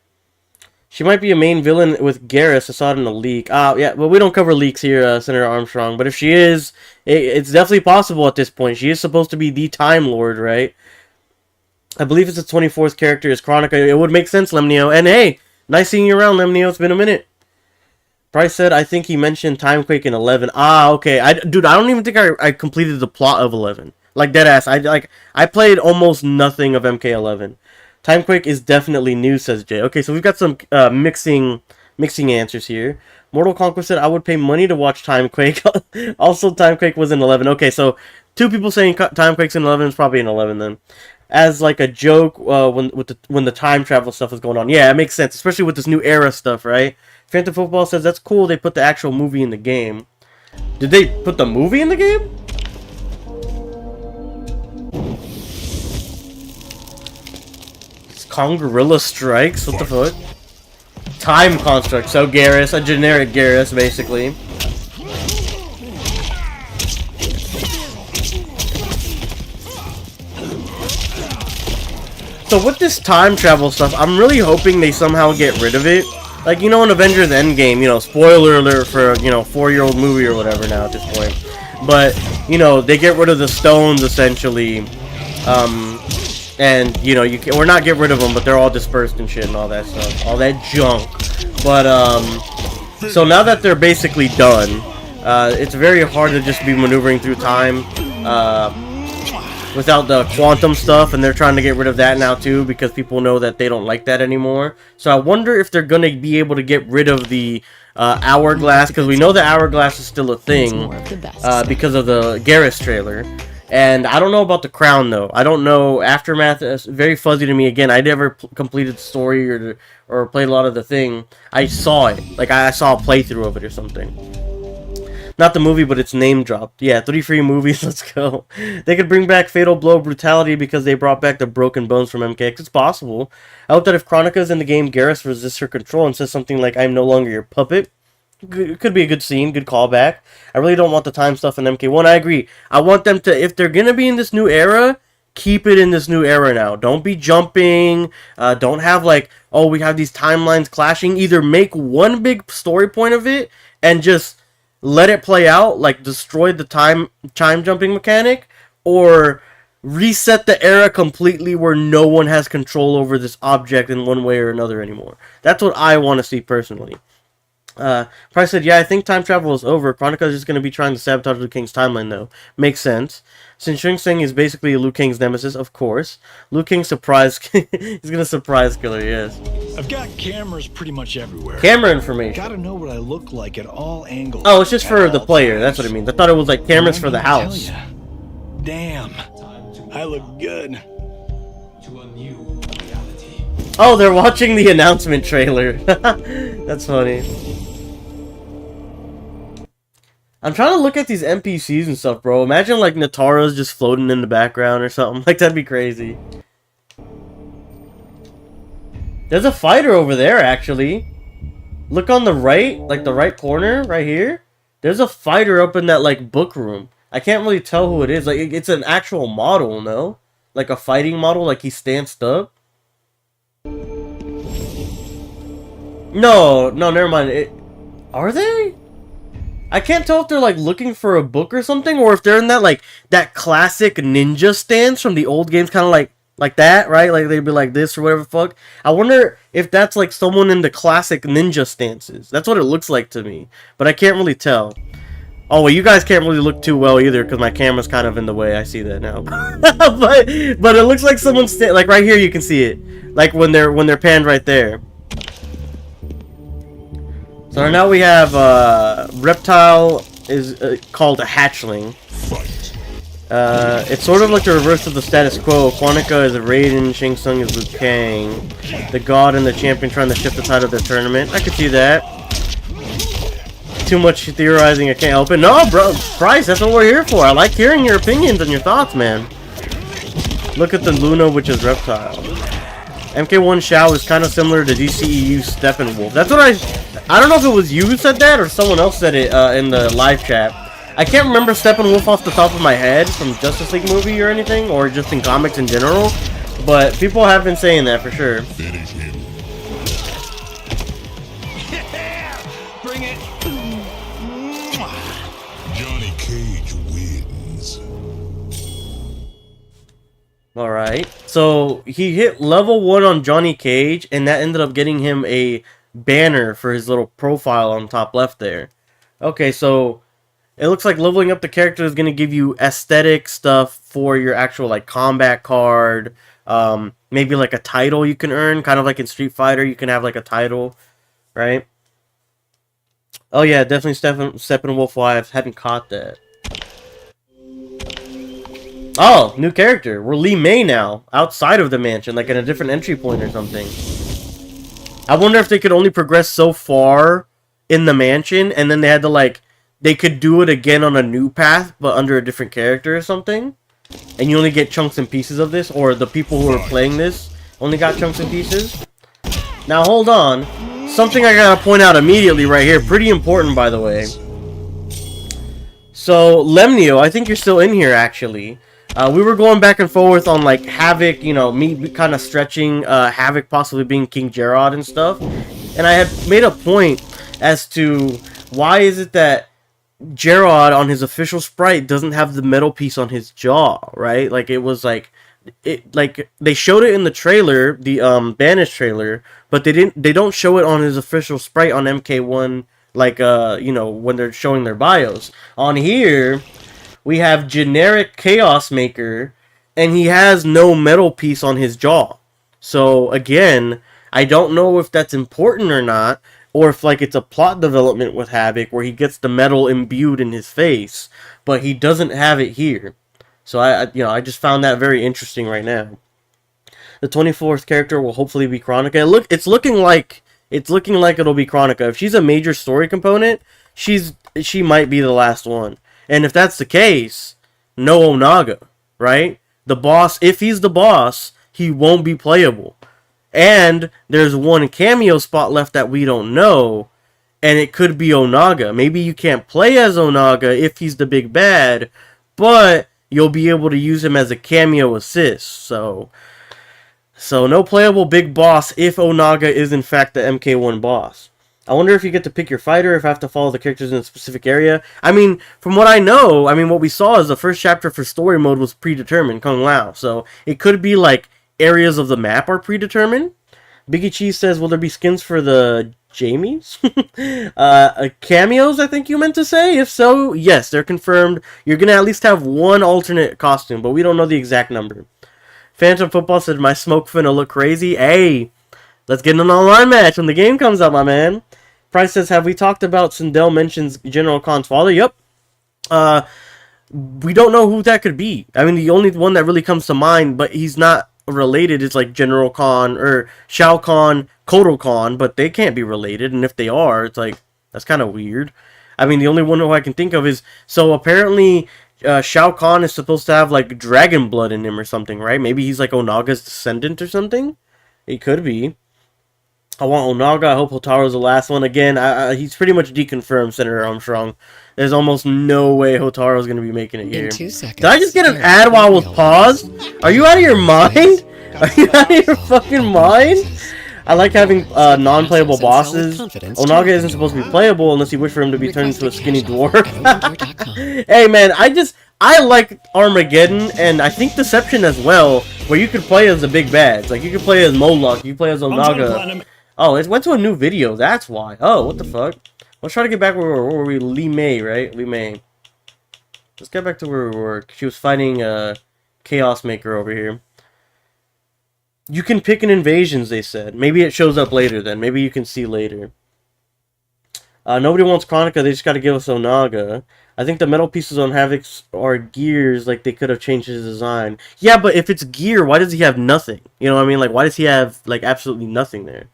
She might be a main villain with Garrus. I saw it in a leak. Yeah, well, we don't cover leaks here, Senator Armstrong. But if she is, it's definitely possible at this point. She is supposed to be the Time Lord, right? I believe it's the 24th character is Kronika. It would make sense, Lemnio. And hey, nice seeing you around, Lemnio. It's been a minute. Price said, I think he mentioned Timequake in 11. Okay. Dude, I don't even think I completed the plot of 11. Like, deadass. I played almost nothing of MK11. Timequake is definitely new, says Jay. Okay, so we've got some mixing answers here. Mortal Conquest said, I would pay money to watch Timequake. Also, Timequake was in 11. Okay, so two people saying Timequake's in 11 is probably in 11 then. As like a joke when the time travel stuff was going on. Yeah, it makes sense, especially with this new era stuff, right? Phantom Football says, that's cool, they put the actual movie in the game. Did they put the movie in the game? Kong Gorilla Strikes? What the fuck? Time Construct. So Garrus, a generic Garrus, basically. So with this time travel stuff, I'm really hoping they somehow get rid of it. Like, you know, in Avengers Endgame, you know, spoiler alert for, you know, 4-year-old movie or whatever now at this point. But, you know, they get rid of the stones, essentially. And, you know, we're not get rid of them, but they're all dispersed and shit and all that stuff. All that junk. But, so now that they're basically done, it's very hard to just be maneuvering through time, without the quantum stuff, and they're trying to get rid of that now too, because people know that they don't like that anymore. So I wonder if they're gonna be able to get rid of the hourglass, because we know the hourglass is still a thing, because of the Garrus trailer. And I don't know about the crown, though. I don't know. Aftermath is very fuzzy to me. Again, I never completed the story or played a lot of the thing. I saw it. Like, I saw a playthrough of it or something. Not the movie, but it's name dropped. Yeah, 3 free movies. Let's go. They could bring back Fatal Blow Brutality because they brought back the Broken Bones from MKX. It's possible. I hope that if Kronika's in the game, Garrus resists her control and says something like, I'm no longer your puppet. It could be a good scene, good callback. I really don't want the time stuff in MK1. I agree. I want them to, if they're going to be in this new era, keep it in this new era now. Don't be jumping. Don't have like, oh, we have these timelines clashing. Either make one big story point of it and just let it play out, like destroy the time jumping mechanic, or reset the era completely where no one has control over this object in one way or another anymore. That's what I want to see personally. Price said, yeah, I think time travel is over. Kronika is just going to be trying to sabotage Liu Kang's timeline, though. Makes sense. Since Shang Tsung is basically Liu Kang's nemesis, of course. Liu Kang's surprise... He's going to surprise killer, yes. I've got cameras pretty much everywhere. Camera information. Gotta know what I look like at all angles. Oh, it's just for the player. That's what it means. I thought it was like cameras for the house. Damn. I look good. To a new reality. Oh, they're watching the announcement trailer. That's funny. I'm trying to look at these NPCs and stuff, bro. Imagine like Nitara's just floating in the background or something. Like, that'd be crazy. There's a fighter over there, actually. Look on the right, like the right corner, right here. There's a fighter up in that like book room. I can't really tell who it is. Like, it's an actual model, no? Like a fighting model, like he stanced up. No, never mind. Are they? I can't tell if they're like looking for a book or something, or if they're in that like that classic ninja stance from the old games, kind of like that, right? Like they'd be like this or whatever the fuck. I wonder if that's like someone in the classic ninja stances. That's what it looks like to me, but I can't really tell. Oh, well, you guys can't really look too well either because my camera's kind of in the way. I see that now, but it looks like someone's like right here. You can see it, like when they're panned right there. So now we have reptile is called a hatchling. It's sort of like the reverse of the status quo. Kronika is a Raiden, Shang Tsung is Liu Kang. The god and the champion trying to shift the tide of their tournament. I could see that. Too much theorizing, I can't help it. No, bro, Bryce, that's what we're here for. I like hearing your opinions and your thoughts, man. Look at the Luna, which is reptile. MK1 Shao is kind of similar to DCEU Steppenwolf. That's what I don't know if it was you who said that or someone else said it in the live chat. I can't remember Steppenwolf off the top of my head from Justice League movie or anything, or just in comics in general, but people have been saying that for sure. Finish him. Bring it. Johnny Cage wins. Alright, so he hit level 1 on Johnny Cage, and that ended up getting him a banner for his little profile on top left there. Okay, so it looks like leveling up the character is going to give you aesthetic stuff for your actual like combat card. Maybe like a title you can earn, kind of like in Street Fighter, you can have like a title, right? Oh yeah, definitely Steppenwolf Wives. Hadn't caught that. Oh, new character. We're Lee May now, outside of the mansion, like in a different entry point or something. I wonder if they could only progress so far in the mansion, and then they had to like, they could do it again on a new path, but under a different character or something. And you only get chunks and pieces of this, or the people who are playing this only got chunks and pieces. Now hold on. Something I gotta point out immediately right here. Pretty important, by the way. So, Lemnio, I think you're still in here, actually. We were going back and forth on, like, Havik, you know, me kind of stretching Havik possibly being King Gerard and stuff. And I had made a point as to why is it that Gerard on his official sprite doesn't have the metal piece on his jaw, right? Like, it was like... they showed it in the trailer, the banished trailer, but they don't show it on his official sprite on MK1, like you know, when they're showing their bios. On here we have generic Chaos Maker, and he has no metal piece on his jaw. So again, I don't know if that's important or not, or if like it's a plot development with Havik where he gets the metal imbued in his face, but he doesn't have it here. So I just found that very interesting right now. The 24th character will hopefully be Kronika. It's looking like it'll be Kronika. If she's a major story component, she might be the last one. And if that's the case, no Onaga, right? The boss, if he's the boss, he won't be playable. And there's one cameo spot left that we don't know, and it could be Onaga. Maybe you can't play as Onaga if he's the big bad, but you'll be able to use him as a cameo assist. So no playable big boss if Onaga is in fact the MK1 boss. I wonder if you get to pick your fighter, if I have to follow the characters in a specific area. I mean, from what I know, what we saw is the first chapter for story mode was predetermined, Kung Lao. So it could be like areas of the map are predetermined. Biggie Cheese says, will there be skins for the Jamies? Cameos, I think you meant to say? If so, yes, they're confirmed. You're going to at least have one alternate costume, but we don't know the exact number. Phantom Football said, my smoke finna look crazy. Hey, let's get in an online match when the game comes out, my man. Price says, have we talked about Sindel mentions General Khan's father? Yep. We don't know who that could be. The only one that really comes to mind, but he's not related, is like General Khan or Shao Kahn, Kotal Khan, but they can't be related, and if they are, it's like, that's kind of weird. The only one who I can think of is, so apparently Shao Kahn is supposed to have like dragon blood in him or something, right? Maybe he's like Onaga's descendant or something? It could be. I want Onaga. I hope Hotaro's the last one. Again, he's pretty much deconfirmed, Senator Armstrong. There's almost no way Hotaro's going to be making it here. In 2 seconds. Did I just get an ad while I was paused? Are you out of your mind? Are you out of your fucking mind? I like having non-playable bosses. Onaga isn't supposed to be playable unless you wish for him to be turned into a skinny dwarf. Hey man, I like Armageddon, and I think Deception as well, where you could play as the big bads. Like, you could play as Moloch, you play as Onaga. Oh, it went to a new video, that's why. Oh, what the fuck? Let's try to get back where we were. Li Mei, right? Li Mei. Let's get back to where we were. She was fighting Chaos Maker over here. You can pick an invasions, they said. Maybe it shows up later then. Maybe you can see later. Nobody wants Kronika, they just gotta give us Onaga. I think the metal pieces on Havik are gears, like they could have changed his design. Yeah, but if it's gear, why does he have nothing? You know what I mean? Like, why does he have, like, absolutely nothing there?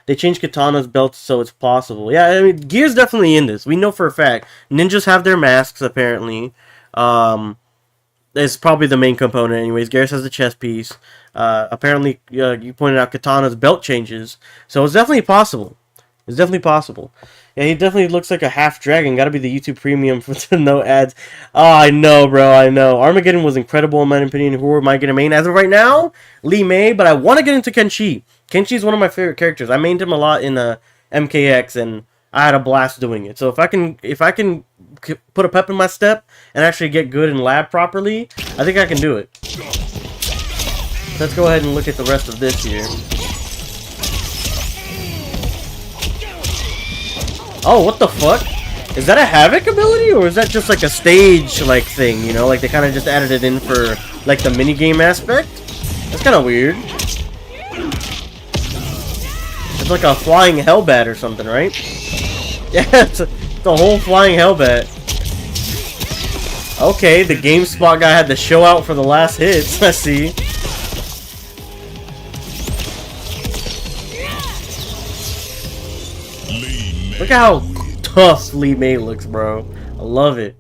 They changed Katana's belt so it's possible. Yeah, gear's definitely in this. We know for a fact. Ninjas have their masks, apparently. It's probably the main component anyways. Garrus has the chest piece. Apparently, you pointed out Katana's belt changes. So it's definitely possible. It's definitely possible. Yeah, he definitely looks like a half dragon. Gotta be the YouTube premium for the no ads. Oh, I know, bro. I know. Armageddon was incredible in my opinion. Who am I gonna main? As of right now, Li Mei, but I want to get into Kenshi. Kenshi is one of my favorite characters. I mained him a lot in MKX, and I had a blast doing it. So if I can put a pep in my step and actually get good and lab properly, I think I can do it. Let's go ahead and look at the rest of this here. Oh, what the fuck? Is that a Havik ability, or is that just like a stage-like thing, you know? Like they kind of just added it in for like the minigame aspect? That's kind of weird. It's like a flying hellbat or something, right? Yeah, it's the whole flying hellbat. Okay, the GameSpot guy had the show out for the last hits. I see. Look at how tough Li Mei looks, bro. I love it.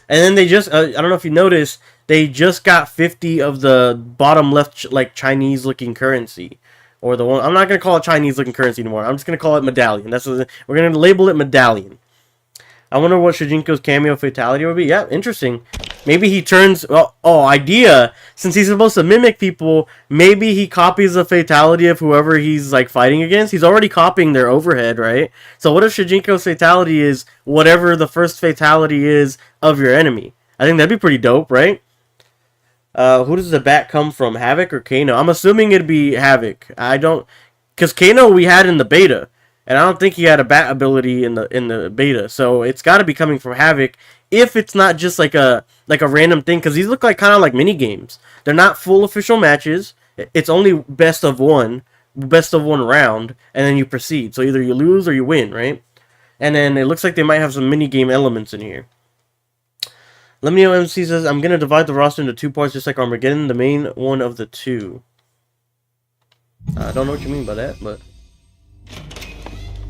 And then they just, I don't know if you noticed, they just got 50 of the bottom left, like, Chinese-looking currency. Or the one, I'm not going to call it Chinese-looking currency anymore. I'm just going to call it medallion. That's what, we're going to label it medallion. I wonder what Shujinko's cameo fatality would be. Yeah, interesting. Maybe he turns... idea. Since he's supposed to mimic people, maybe he copies the fatality of whoever he's, like, fighting against. He's already copying their overhead, right? So what if Shujinko's fatality is whatever the first fatality is of your enemy? I think that'd be pretty dope, right? Who does the bat come from? Havik or Kano? I'm assuming it'd be Havik. I don't... Because Kano we had in the beta. And I don't think he had a bat ability in the beta. So it's got to be coming from Havik. If it's not just like a random thing. Because these look like kind of like mini games. They're not full official matches. It's only best of one round. And then you proceed. So either you lose or you win, right? And then it looks like they might have some mini game elements in here. Lemnio MC says, I'm going to divide the roster into 2 parts just like Armageddon. The main one of the 2. I don't know what you mean by that, but...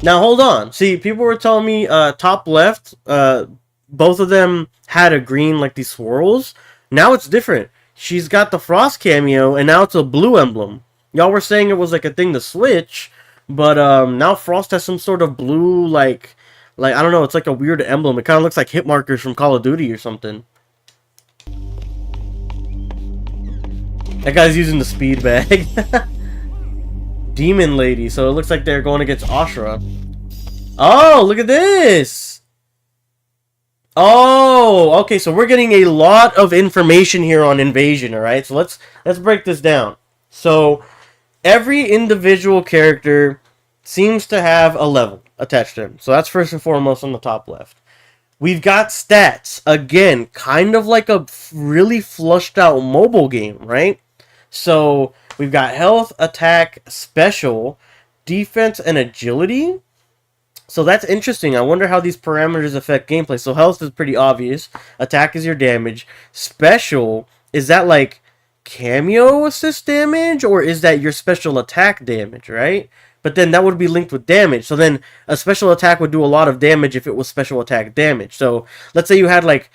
Now, hold on. See, people were telling me, top left, both of them had a green, like, these swirls. Now it's different. She's got the Frost cameo, and now it's a blue emblem. Y'all were saying it was, like, a thing to switch, but, now Frost has some sort of blue, like, I don't know, it's like a weird emblem. It kind of looks like hit markers from Call of Duty or something. That guy's using the speed bag. Demon Lady, so it looks like they're going against Ashura. Oh, look at this. Oh, okay, so we're getting a lot of information here on Invasion, alright? So let's break this down. So every individual character seems to have a level attached to them. So that's first and foremost on the top left. We've got stats. Again, kind of like a really flushed out mobile game, right? So we've got health, attack, special, defense, and agility. So that's interesting. I wonder how these parameters affect gameplay. So health is pretty obvious. Attack is your damage. Special, is that like cameo assist damage? Or is that your special attack damage, right? But then that would be linked with damage. So then a special attack would do a lot of damage if it was special attack damage. So let's say you had like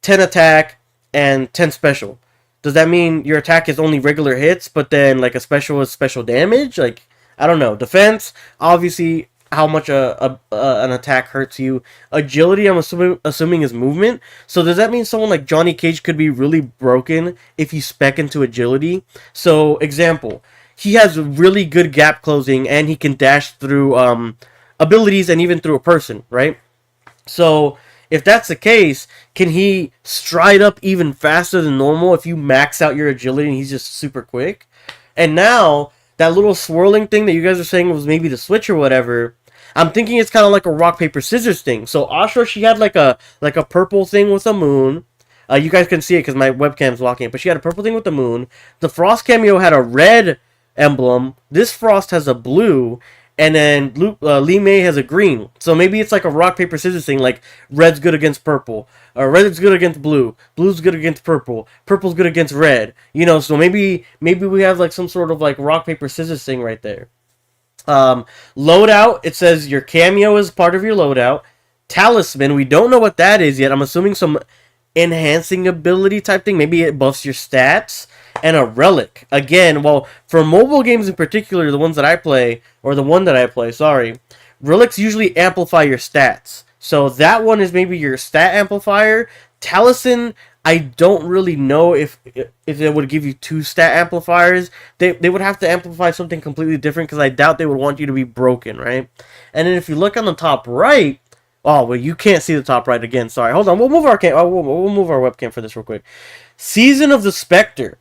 10 attack and 10 special. Does that mean your attack is only regular hits, but then like a special is special damage? Like, I don't know. Defense, obviously how much an attack hurts you. Agility, I'm assuming is movement. So does that mean someone like Johnny Cage could be really broken if you spec into agility? So example, he has really good gap closing and he can dash through abilities and even through a person, right? So if that's the case, can he stride up even faster than normal if you max out your agility and he's just super quick? And now that little swirling thing that you guys are saying was maybe the switch or whatever, I'm thinking it's kind of like a rock paper scissors thing. So Ashura, she had like a purple thing with a moon. You guys can see it because my webcam's blocking it, but she had a purple thing with the moon. The Frost cameo had a red emblem. This Frost has a blue, and then Lee May has a green. So maybe it's like a rock paper scissors thing. Like red's good against purple, or red's good against blue. Blue's good against purple. Purple's good against red. You know, so maybe we have like some sort of like rock paper scissors thing right there. Loadout, it says your cameo is part of your loadout. Talisman, we don't know what that is yet. I'm assuming some enhancing ability type thing. Maybe it buffs your stats. And a relic. Again, well, for mobile games in particular, the ones that I play, or the one that I play, sorry, relics usually amplify your stats. So that one is maybe your stat amplifier. Talisman, I don't really know if they would give you 2 stat amplifiers. They would have to amplify something completely different because I doubt they would want you to be broken, right? And then if you look on the top right, oh, well, you can't see the top right again. Sorry, hold on. We'll move our we'll move our webcam for this real quick. Season of the Spectre,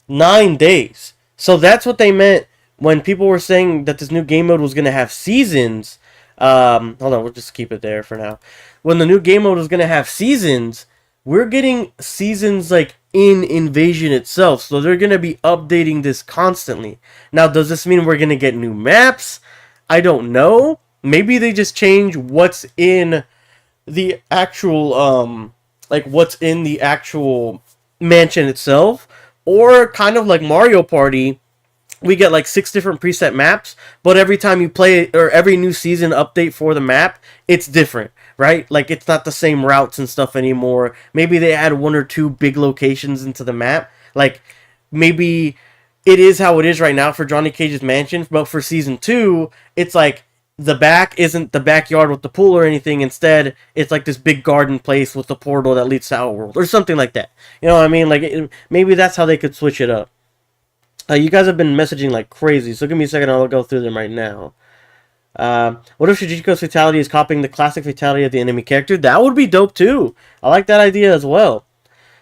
9 days. So that's what they meant when people were saying that this new game mode was going to have seasons. Hold on, we'll just keep it there for now. When the new game mode was going to have seasons, we're getting seasons like in Invasion itself. So they're going to be updating this constantly. Now, does this mean we're going to get new maps? I don't know. Maybe they just change what's in the actual, like what's in the actual mansion itself. Or kind of like Mario Party, we get like 6 different preset maps, but every time you play it, or every new season update for the map, it's different, right? Like it's not the same routes and stuff anymore. Maybe they add 1 or 2 big locations into the map. Like maybe it is how it is right now for Johnny Cage's mansion, but for season 2, it's like the back isn't the backyard with the pool or anything. Instead, it's like this big garden place with the portal that leads to Outworld or something like that. You know what I mean? Like maybe that's how they could switch it up. You guys have been messaging like crazy, so give me a second. I'll go through them right now. What if Shujiko's fatality is copying the classic fatality of the enemy character? That would be dope too. I like that idea as well.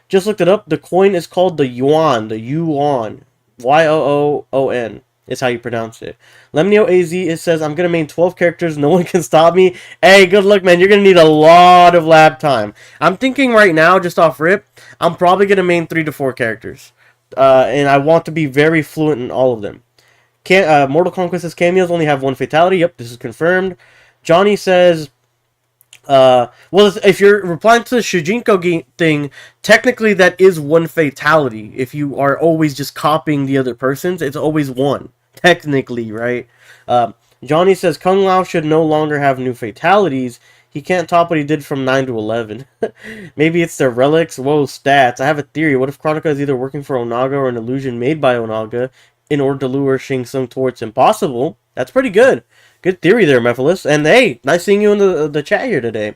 Just looked it up. The coin is called the yuan. The yuan. Y-O-O-O-N. Is how you pronounce it. Lemnio AZ, it says, I'm going to main 12 characters. No one can stop me. Hey, good luck, man. You're going to need a lot of lab time. I'm thinking right now, just off rip, I'm probably going to main 3 to 4 characters. And I want to be very fluent in all of them. Mortal Kombat's cameos only have 1 fatality. Yep, this is confirmed. Johnny says, well, if you're replying to the Shujinko thing, technically that is 1 fatality. If you are always just copying the other person's, it's always 1. Technically, right? Johnny says Kung Lao should no longer have new fatalities. He can't top what he did from 9 to 11. Maybe it's their relics. Whoa, stats. I have a theory. What if Kronika is either working for Onaga or an illusion made by Onaga in order to lure Shang Tsung towards impossible? That's pretty good. Good theory there, Mephiles. And hey, nice seeing you in the chat here today.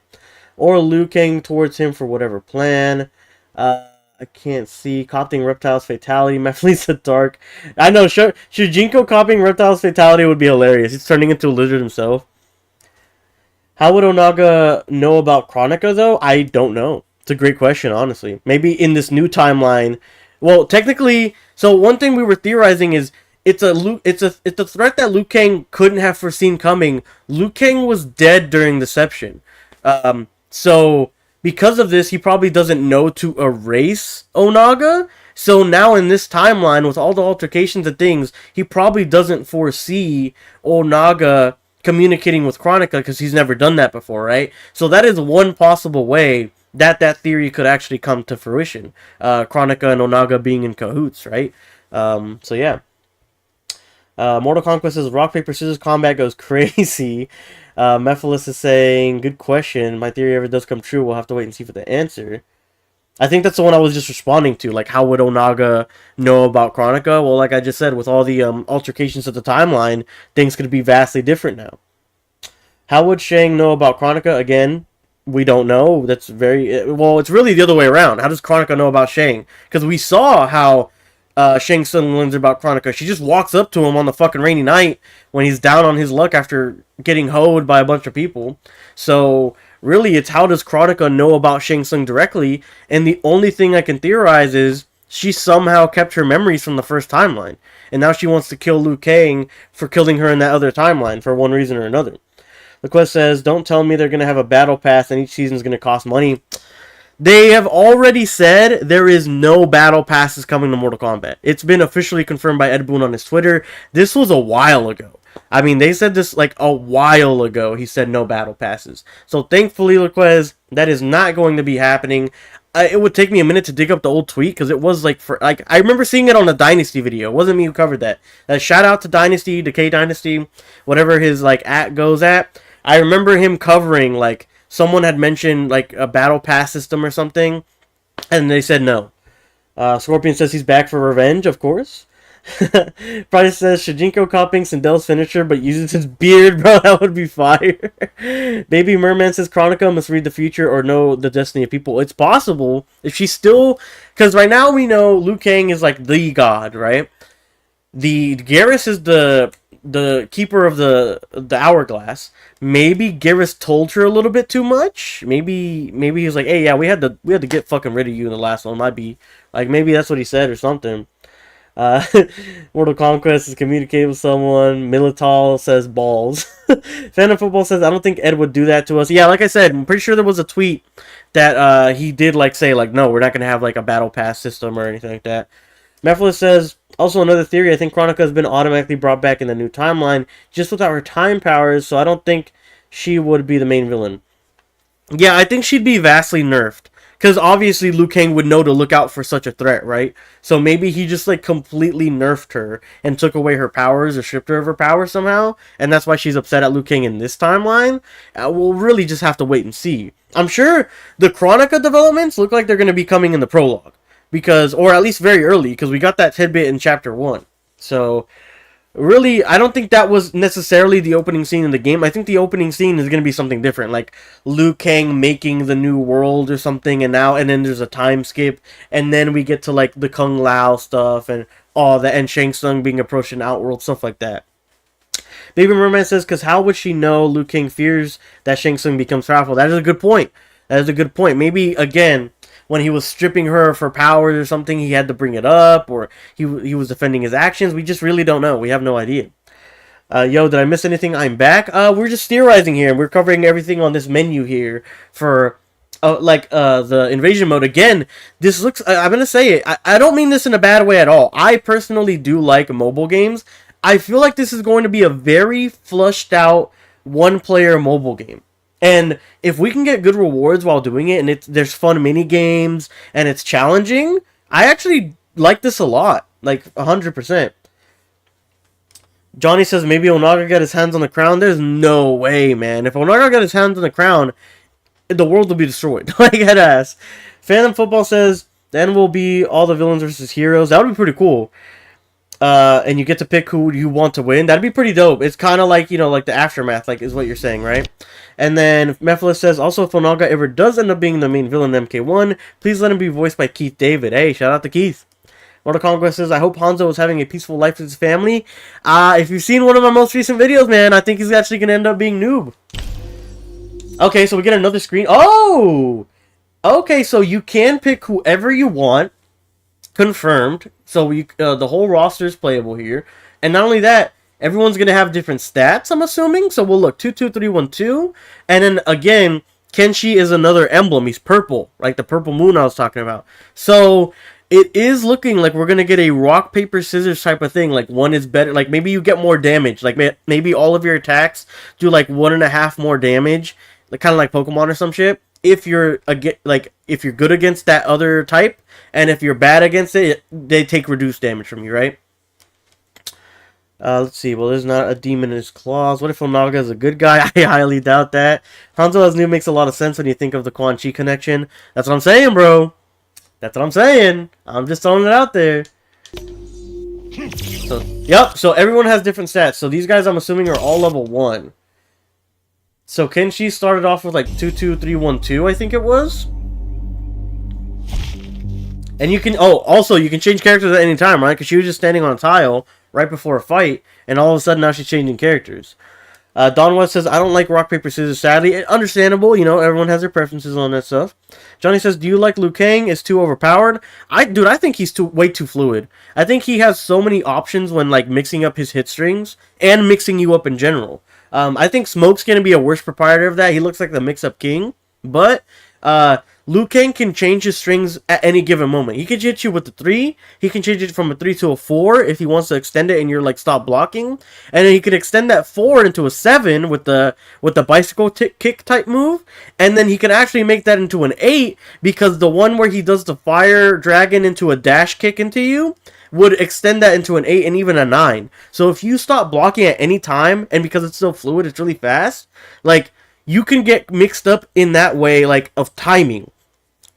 Or Liu Kang towards him for whatever plan. I can't see. Copying Reptile's fatality. Mephiles the Dark. I know, Shujinko copying Reptile's fatality would be hilarious. He's turning into a lizard himself. How would Onaga know about Kronika, though? I don't know. It's a great question, honestly. Maybe in this new timeline. Well, technically, so one thing we were theorizing is it's a threat that Liu Kang couldn't have foreseen coming. Liu Kang was dead during Deception. So because of this, he probably doesn't know to erase Onaga. So now in this timeline, with all the altercations and things, he probably doesn't foresee Onaga communicating with Kronika because he's never done that before, right? So that is one possible way that that theory could actually come to fruition. Kronika and Onaga being in cahoots, right? So yeah. Mortal Conquest says rock, paper, scissors combat goes crazy. Mephilis is saying, good question. My theory ever does come true. We'll have to wait and see for the answer. I think that's the one I was just responding to. Like, how would Onaga know about Kronika? Well, like I just said, with all the altercations of the timeline, things could be vastly different now. How would Shang know about Kronika? Again, we don't know. That's very... Well, it's really the other way around. How does Kronika know about Shang? Because we saw how Shang Tsung learns about Kronika. She just walks up to him on the fucking rainy night when he's down on his luck after getting hoed by a bunch of people. So... really, it's how does Kronika know about Shang Tsung directly, and the only thing I can theorize is she somehow kept her memories from the first timeline, and now she wants to kill Liu Kang for killing her in that other timeline for one reason or another. The quest says, don't tell me they're going to have a battle pass and each season is going to cost money. They have already said there is no battle passes coming to Mortal Kombat. It's been officially confirmed by Ed Boon on his Twitter. This was a while ago. I mean, they said this like a while ago. He said no battle passes. So thankfully, Laquez, that is not going to be happening. It would take me a minute to dig up the old tweet because it was like I remember seeing it on a Dynasty video. It wasn't me who covered that. Shout out to Dynasty, Decay Dynasty, whatever his like at goes at. I remember him covering like someone had mentioned like a battle pass system or something, and they said no. Scorpion says he's back for revenge, of course. Price says Shijinko copying Sindel's finisher but uses his beard, bro. That would be fire. Baby Merman says Kronika must read the future or know the destiny of people. It's possible if she's still, because right now we know Liu Kang is like the god, right? The Garrus is the keeper of the hourglass. Maybe Garrus told her a little bit too much. Maybe he's like, hey, yeah, we had to get fucking rid of you in the last one. Might be like maybe that's what he said or something. Mortal Conquest is communicating with someone. Milital says balls. Phantom Football says I don't think Ed would do that to us. Yeah, like I said, I'm pretty sure there was a tweet that he did like say like no, we're not gonna have like a battle pass system or anything like that. Mephilis says also another theory. I think Kronika has been automatically brought back in the new timeline just without her time powers, so I don't think she would be the main villain. Yeah, I think she'd be vastly nerfed. Because obviously Liu Kang would know to look out for such a threat, right? So maybe he just like completely nerfed her and took away her powers or stripped her of her powers somehow. And that's why she's upset at Liu Kang in this timeline. We'll really just have to wait and see. I'm sure the Kronika developments look like they're going to be coming in the prologue. Because, or at least very early, because we got that tidbit in Chapter 1. So... really, I don't think that was necessarily the opening scene in the game. I think the opening scene is going to be something different, like Liu Kang making the new world or something, and then there's a time skip, and then we get to like the Kung Lao stuff and all that, and Shang Tsung being approached in Outworld, stuff like that. Baby Merman says, because how would she know Liu Kang fears that Shang Tsung becomes powerful? That is a good point. That is a good point. Maybe, again, when he was stripping her of her powers or something, he had to bring it up, or he was defending his actions. We just really don't know. We have no idea. Yo, did I miss anything? I'm back. We're just theorizing here, and we're covering everything on this menu here for, the invasion mode. Again, this looks, I'm going to say it, I don't mean this in a bad way at all. I personally do like mobile games. I feel like this is going to be a very flushed out one-player mobile game. And if we can get good rewards while doing it, and there's fun mini games, and it's challenging, I actually like this a lot, like 100%. Johnny says maybe Onaga got his hands on the crown. There's no way, man. If Onaga got his hands on the crown, the world will be destroyed. Like head ass. Phantom Football says then will be all the villains versus heroes. That would be pretty cool. And you get to pick who you want to win. That'd be pretty dope. It's kind of like, like the aftermath, like is what you're saying, right? And then Mephilis says, also, if Onaga ever does end up being the main villain in MK1, please let him be voiced by Keith David. Hey, shout out to Keith. Mortal Kombat says, I hope Hanzo is having a peaceful life with his family. If you've seen one of my most recent videos, man, I think he's actually going to end up being Noob. Okay, so we get another screen. Oh! Okay, so you can pick whoever you want. Confirmed. So the whole roster is playable here. And not only that, everyone's going to have different stats, I'm assuming. So we'll look 22312. And then again, Kenshi is another emblem. He's purple, like the purple moon I was talking about. So it is looking like we're going to get a rock, paper, scissors type of thing. Like one is better. Like maybe you get more damage. Like maybe all of your attacks do like 1.5 more damage. Like kind of like Pokemon or some shit. If you're if you're good against that other type, and if you're bad against it, they take reduced damage from you, right? Let's see. Well, there's not a demon in his claws. What if Onaga is a good guy? I highly doubt that. Hanzo as new makes a lot of sense when you think of the Quan Chi connection. That's what I'm saying, bro. That's what I'm saying. I'm just throwing it out there. So, yep. So everyone has different stats. So these guys, I'm assuming, are all level 1. So Kenshi started off with like 22312, I think it was. And you can, also you can change characters at any time, right? Because she was just standing on a tile right before a fight, and all of a sudden now she's changing characters. Don West says, I don't like rock, paper, scissors, sadly. Understandable, you know, everyone has their preferences on that stuff. Johnny says, do you like Liu Kang? Is too overpowered? Dude, I think he's way too fluid. I think he has so many options when, like, mixing up his hit strings and mixing you up in general. I think Smoke's going to be a worse proprietor of that. He looks like the mix-up king. But Liu Kang can change his strings at any given moment. He can hit you with the 3. He can change it from a 3 to a 4 if he wants to extend it and you're like, stop blocking. And then he could extend that 4 into a 7 with the bicycle kick type move. And then he can actually make that into an 8 because the one where he does the fire dragon into a dash kick into you would extend that into an 8 and even a 9. So if you stop blocking at any time, and because it's still fluid, it's really fast, like, you can get mixed up in that way, like, of timing.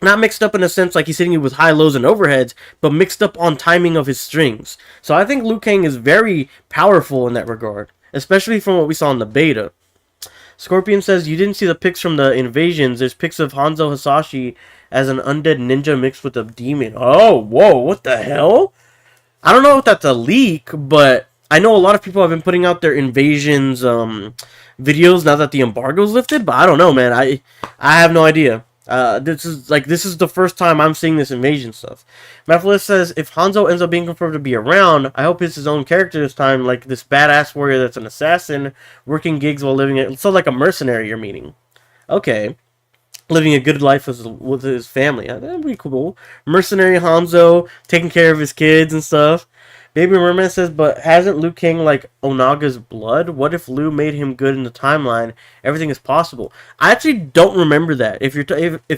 Not mixed up in a sense like he's hitting you with high, lows, and overheads, but mixed up on timing of his strings. So I think Liu Kang is very powerful in that regard, especially from what we saw in the beta. Scorpion says, you didn't see the pics from the invasions. There's pics of Hanzo Hasashi as an undead ninja mixed with a demon. Oh, whoa, what the hell? I don't know if that's a leak, but I know a lot of people have been putting out their invasions videos now that the embargo's lifted, but I don't know, man. I have no idea. This is the first time I'm seeing this invasion stuff. Mephilis says, if Hanzo ends up being confirmed to be around, I hope it's his own character this time, like this badass warrior that's an assassin, working gigs while living it. So like a mercenary, you're meaning. Okay. Living a good life with his family. That'd be cool. Mercenary Hanzo, taking care of his kids and stuff. Baby Merman says, but hasn't Liu Kang like Onaga's blood? What if Liu made him good in the timeline? Everything is possible. I actually don't remember that. If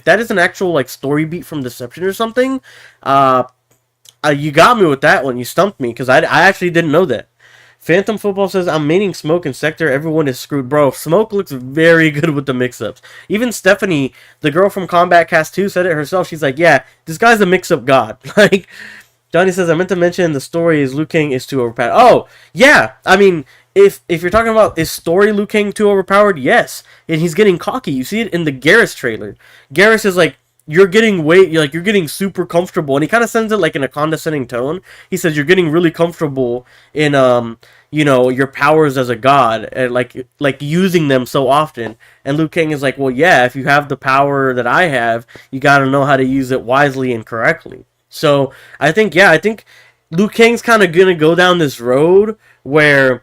that is an actual like story beat from Deception or something, you got me with that one. You stumped me because I actually didn't know that. Phantom Football says, I'm maining Smoke and Sector. Everyone is screwed. Bro, Smoke looks very good with the mix-ups. Even Stephanie, the girl from Combat Cast 2, said it herself. She's like, yeah, this guy's a mix-up god. Like, Johnny says, I meant to mention the story is Liu Kang is too overpowered. Oh, yeah. I mean, if you're talking about is story Liu Kang too overpowered, yes. And he's getting cocky. You see it in the Garrus trailer. Garrus is like, you're getting super comfortable, and he kind of sends it like in a condescending tone. He says you're getting really comfortable in your powers as a god, and like using them so often. And Liu Kang is like, well, yeah, if you have the power that I have, you got to know how to use it wisely and correctly. So I think Liu Kang's kind of gonna go down this road where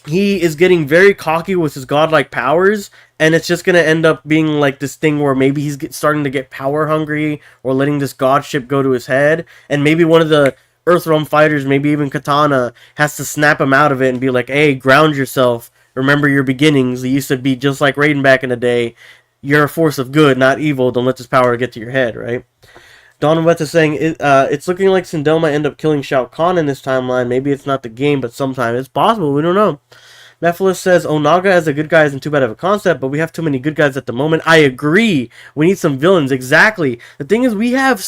he is getting very cocky with his godlike powers, and it's just going to end up being like this thing where maybe he's starting to get power hungry or letting this godship go to his head, and maybe one of the Earthrealm fighters, maybe even Katana, has to snap him out of it and be like, hey, ground yourself, remember your beginnings, you used to be just like Raiden back in the day, you're a force of good, not evil, don't let this power get to your head, right? Don Wet is saying, it's looking like Sindel might end up killing Shao Kahn in this timeline. Maybe it's not the game, but sometime. It's possible, we don't know. Mephilis says, Onaga as a good guy isn't too bad of a concept, but we have too many good guys at the moment. I agree. We need some villains, exactly. The thing is, we have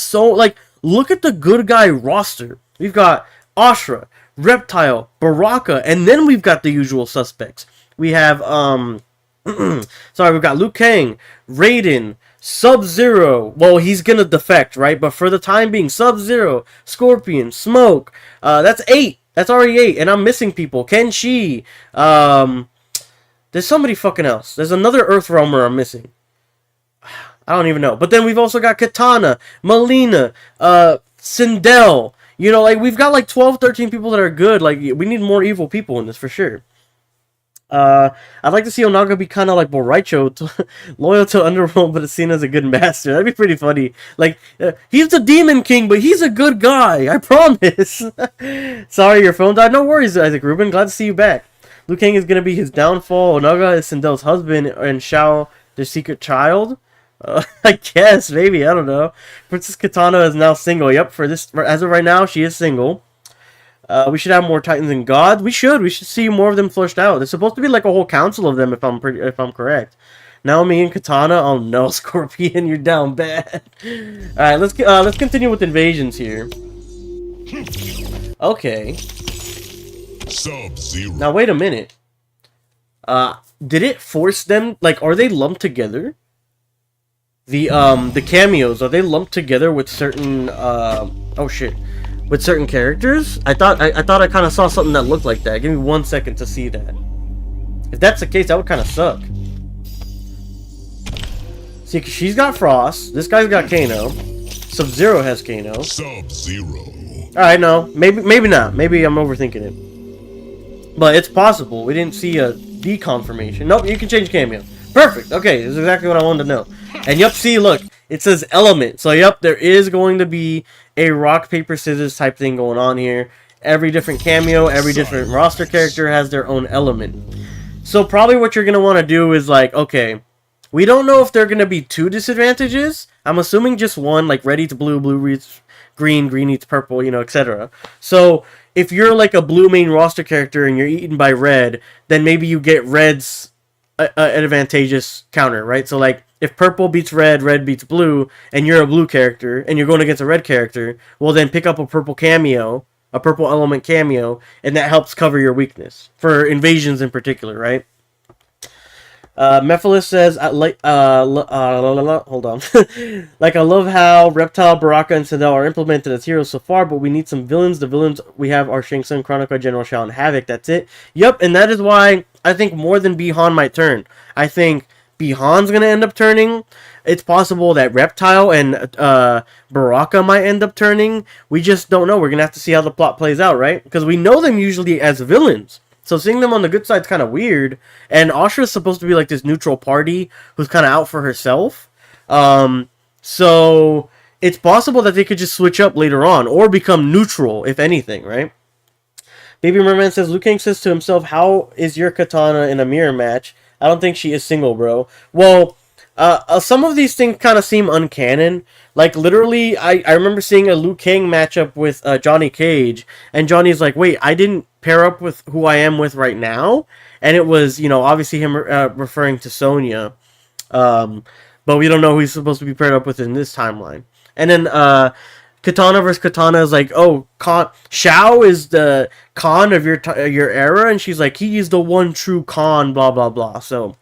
look at the good guy roster. We've got Ashra, Reptile, Baraka, and then we've got the usual suspects. We have, we've got Liu Kang, Raiden, Subzero. Well, he's gonna defect, right? But for the time being, Subzero, Scorpion, Smoke. That's 8. That's already 8. And I'm missing people. Kenshi. There's somebody fucking else. There's another Earthrealmer I'm missing. I don't even know. But then we've also got Katana, Melina, Sindel. You know, like, we've got like 12, 13 people that are good. Like, we need more evil people in this for sure. I'd like to see Onaga be kind of like Boraicho, loyal to Underworld, but is seen as a good master. That'd be pretty funny. Like, he's the Demon King, but he's a good guy. I promise. Sorry, your phone died. No worries, Isaac Rubin. Glad to see you back. Liu Kang is going to be his downfall. Onaga is Sindel's husband, and Shao, their secret child. I guess, maybe. I don't know. Princess Katana is now single. Yep, as of right now, she is single. We should have more Titans and gods. We should see more of them fleshed out. There's supposed to be like a whole council of them, if I'm correct. Naomi and Katana. Oh no, Scorpion, you're down bad. All right, let's continue with invasions here. Okay. Subzero. Now wait a minute. Did it force them? Like, are they lumped together? The cameos, are they lumped together with certain oh shit. With certain characters? I thought I kind of saw something that looked like that. Give me 1 second to see that. If that's the case, that would kind of suck. See, she's got Frost. This guy's got Kano. Subzero has Kano. Subzero. Alright, no. Maybe not. Maybe I'm overthinking it. But it's possible. We didn't see a deconfirmation. Nope, you can change cameo. Perfect. Okay, this is exactly what I wanted to know. And yup, see, look. It says element. So, yup, there is going to be a rock, paper, scissors type thing going on here. Every different cameo, every different roster character has their own element. So, probably what you're going to want to do is, like, okay, we don't know if there are going to be 2 disadvantages. I'm assuming just one, like, red eats blue, blue eats green, green eats purple, you know, etc. So, if you're, like, a blue main roster character and you're eaten by red, then maybe you get red's advantageous counter, right? So, like, if purple beats red, red beats blue, and you're a blue character, and you're going against a red character, well then pick up a purple cameo, a purple element cameo, and that helps cover your weakness. For invasions in particular, right? Mephilis says, hold on. Like, I love how Reptile, Baraka, and Sindel are implemented as heroes so far, but we need some villains. The villains we have are Shang Tsung, Kronika, General Shao, and Havik. That's it. Yep, and that is why I think more than Bihan might turn. I think Bihan's going to end up turning. It's possible that Reptile and Baraka might end up turning. We just don't know. We're going to have to see how the plot plays out, right? Because we know them usually as villains. So seeing them on the good side is kind of weird. And Ashra's supposed to be like this neutral party who's kind of out for herself. So it's possible that they could just switch up later on or become neutral, if anything, right? Baby Merman says, Liu Kang says to himself, how is your katana in a mirror match? I don't think she is single, bro. Well, some of these things kind of seem uncanon. Like, literally, I remember seeing a Liu Kang matchup with Johnny Cage, and Johnny's like, wait, I didn't pair up with who I am with right now? And it was, you know, obviously him referring to Sonya. But we don't know who he's supposed to be paired up with in this timeline. And then, Katana versus Katana is like, oh, Shao is the Khan of your era, and she's like, he is the one true Khan, blah, blah, blah. So,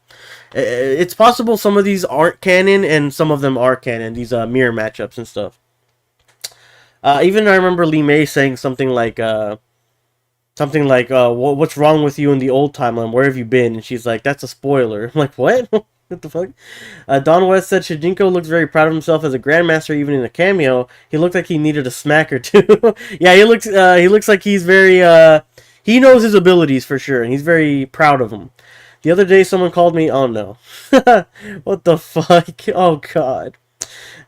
it's possible some of these aren't canon, and some of them are canon, these mirror matchups and stuff. Even I remember Lee May saying something like, what's wrong with you in the old timeline? Where have you been? And she's like, that's a spoiler. I'm like, what? What the fuck? Don West said, Shijinko looks very proud of himself as a grandmaster, even in a cameo. He looked like he needed a smack or two. Yeah, he looks like he's very, he knows his abilities for sure, and he's very proud of them. The other day, someone called me, oh no. What the fuck? Oh god.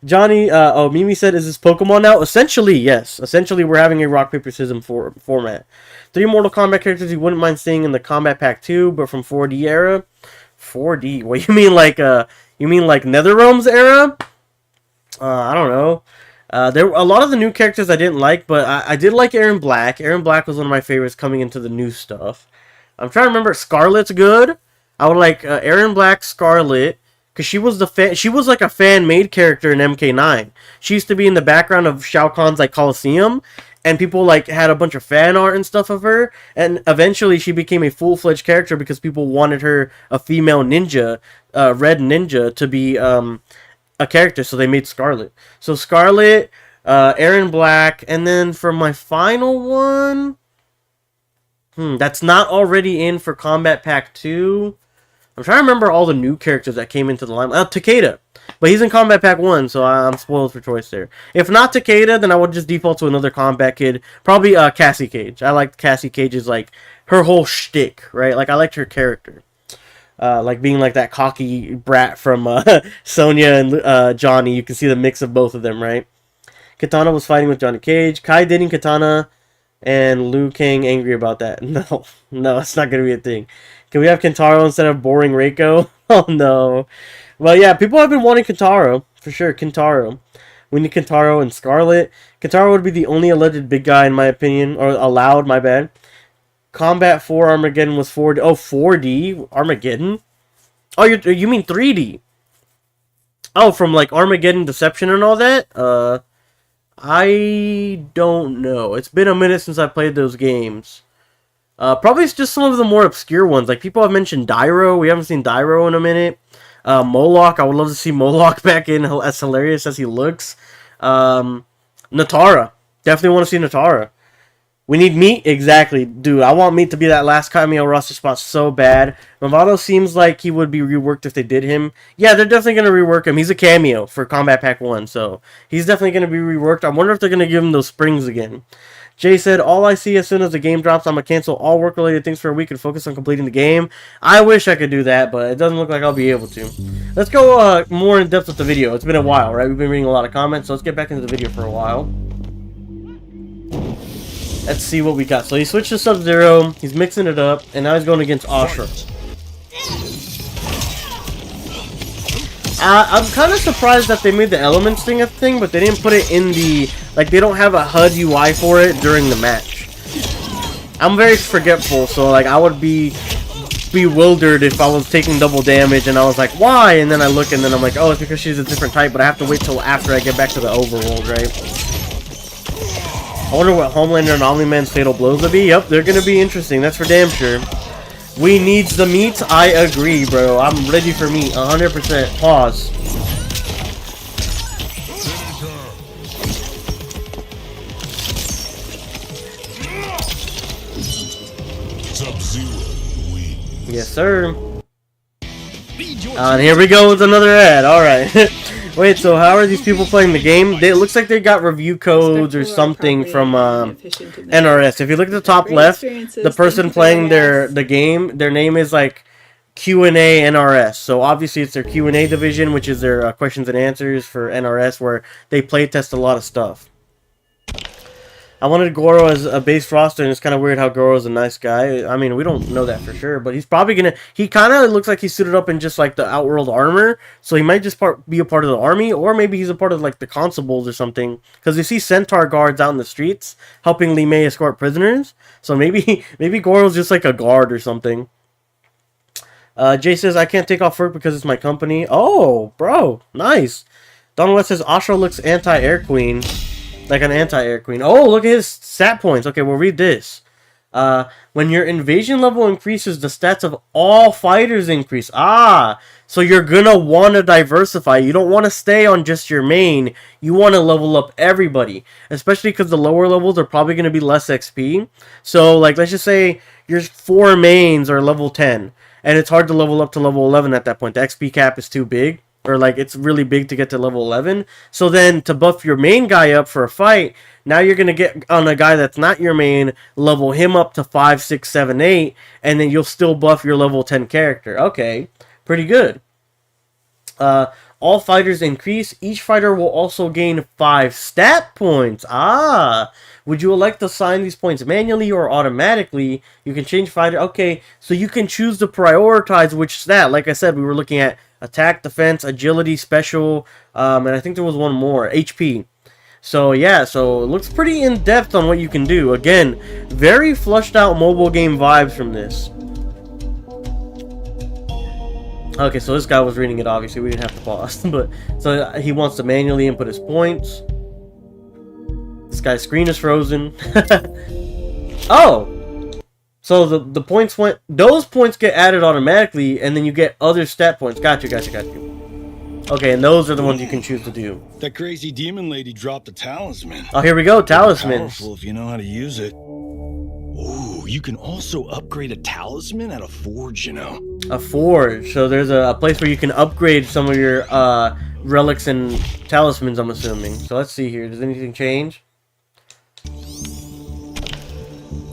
Johnny, Mimi said, is this Pokemon now? Essentially, yes. Essentially, we're having a rock, paper, scissors format. 3 Mortal Kombat characters you wouldn't mind seeing in the Combat Pack 2, but from 4D era. 4D? What, you mean like NetherRealms era? I don't know. There were a lot of the new characters I didn't like, but I did like Aaron Black. Aaron Black was one of my favorites coming into the new stuff. I'm trying to remember. Scarlet's good. I would like Aaron Black, Scarlet, because she was like a fan-made character in MK9. She used to be in the background of Shao Kahn's like Coliseum, and people like had a bunch of fan art and stuff of her, and eventually she became a full-fledged character because people wanted her, a female ninja, red ninja, to be a character, so they made Scarlet. So Scarlet, Aaron Black, and then for my final one, that's not already in for Combat Pack 2. I'm trying to remember all the new characters that came into the line. Takeda. But he's in Combat Pack 1, so I'm spoiled for choice there. If not Takeda, then I would just default to another combat kid. Probably Cassie Cage. I like Cassie Cage's, like, her whole shtick, right? Like, I liked her character. Like, being like that cocky brat from Sonya and Johnny. You can see the mix of both of them, right? Katana was fighting with Johnny Cage. Kai dating Katana. And Liu Kang angry about that. No, it's not going to be a thing. Can we have Kentaro instead of boring Reiko? Oh, no. Well, yeah, people have been wanting Kentaro. For sure, Kentaro. We need Kentaro and Scarlet. Kentaro would be the only alleged big guy, in my opinion. Or allowed, my bad. Combat 4 Armageddon was 4D. Oh, 4D? Armageddon? Oh, you mean 3D? Oh, from, like, Armageddon Deception and all that? I don't know. It's been a minute since I played those games. Probably it's just some of the more obscure ones. Like, people have mentioned Dairo. We haven't seen Dairo in a minute. Moloch. I would love to see Moloch back in, as hilarious as he looks. Nitara. Definitely want to see Nitara. We need Meat? Exactly. Dude, I want Meat to be that last cameo roster spot so bad. Motaro seems like he would be reworked if they did him. Yeah, they're definitely going to rework him. He's a cameo for Combat Pack 1, so he's definitely going to be reworked. I wonder if they're going to give him those springs again. Jay said, all I see as soon as the game drops, I'm going to cancel all work-related things for a week and focus on completing the game. I wish I could do that, but it doesn't look like I'll be able to. Let's go more in depth with the video. It's been a while, right? We've been reading a lot of comments, so let's get back into the video for a while. Let's see what we got. So he switched to Subzero, he's mixing it up, and now he's going against Ashra. I'm kind of surprised that they made the elements thing a thing, but they didn't put it in the... Like, they don't have a HUD UI for it during the match. I'm very forgetful, so, like, I would be bewildered if I was taking double damage, and I was like, why? And then I look, and then I'm like, oh, it's because she's a different type, but I have to wait till after I get back to the overworld, right? I wonder what Homelander and Omni-Man's fatal blows will be. Yep, they're going to be interesting. That's for damn sure. We needs the meat. I agree, bro. I'm ready for meat. 100%. Pause. Subzero wins. Yes, sir. And here we go with another ad. Alright. Wait, so how are these people playing the game? It looks like they got review codes or something from NRS. If you look at the top left, the person playing the game, their name is like Q&A NRS. So obviously it's their Q&A division, which is their questions and answers for NRS, where they play test a lot of stuff. I wanted Goro as a base roster, and it's kind of weird how Goro's a nice guy. I mean, we don't know that for sure, but he's probably going to... He kind of looks like he's suited up in just, like, the Outworld armor, so he might just be a part of the army, or maybe he's a part of, like, the constables or something, because you see Centaur guards out in the streets helping Li Mei escort prisoners, so maybe Goro's just, like, a guard or something. Jay says, I can't take off work because it's my company. Oh, bro, nice. Donald West says, Ashra looks anti-Air Queen. Like an anti-Air Queen. Oh, look at his stat points. Okay, we'll read this. When your invasion level increases, the stats of all fighters increase. Ah, so you're gonna want to diversify. You don't want to stay on just your main. You want to level up everybody. Especially because the lower levels are probably going to be less XP. So, like, let's just say your 4 mains are level 10. And it's hard to level up to level 11 at that point. The XP cap is too big. Or, like, it's really big to get to level 11. So then, to buff your main guy up for a fight, now you're going to get on a guy that's not your main, level him up to 5, 6, 7, 8, and then you'll still buff your level 10 character. Okay, pretty good. All fighters increase. Each fighter will also gain 5 stat points. Ah, would you elect to assign these points manually or automatically? You can change fighter. Okay, so you can choose to prioritize which stat. Like I said, we were looking at attack, defense, agility, special, and I think there was one more, HP. So yeah, so it looks pretty in-depth on what you can do. Again, very flushed out mobile game vibes from this. Okay, so this guy was reading it, obviously, we didn't have to pause. But so he wants to manually input his points. This guy's screen is frozen. Oh! So the points went... Those points get added automatically, and then you get other stat points. Gotcha. Okay, and those are the ones you can choose to do. That crazy demon lady dropped a talisman. Oh, here we go, talismans. Powerful if you know how to use it. Ooh, you can also upgrade a talisman at a forge, you know. A forge. So there's a place where you can upgrade some of your relics and talismans, I'm assuming. So let's see here. Does anything change?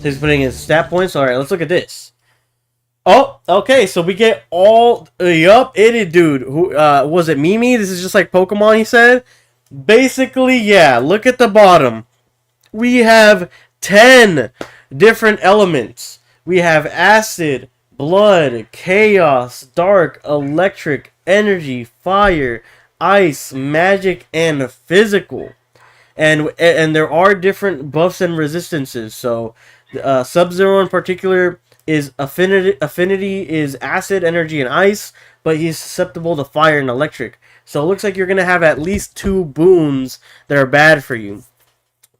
He's putting his stat points. Alright, let's look at this. Oh, okay, so we get all... yup, dude. Who was it Mimi? This is just like Pokemon, he said? Basically, yeah. Look at the bottom. We have 10 different elements. We have acid, blood, chaos, dark, electric, energy, fire, ice, magic, and physical. And there are different buffs and resistances. So Subzero in particular is affinity is acid, energy, and ice, but he's susceptible to fire and electric. So it looks like you're gonna have at least 2 boons that are bad for you.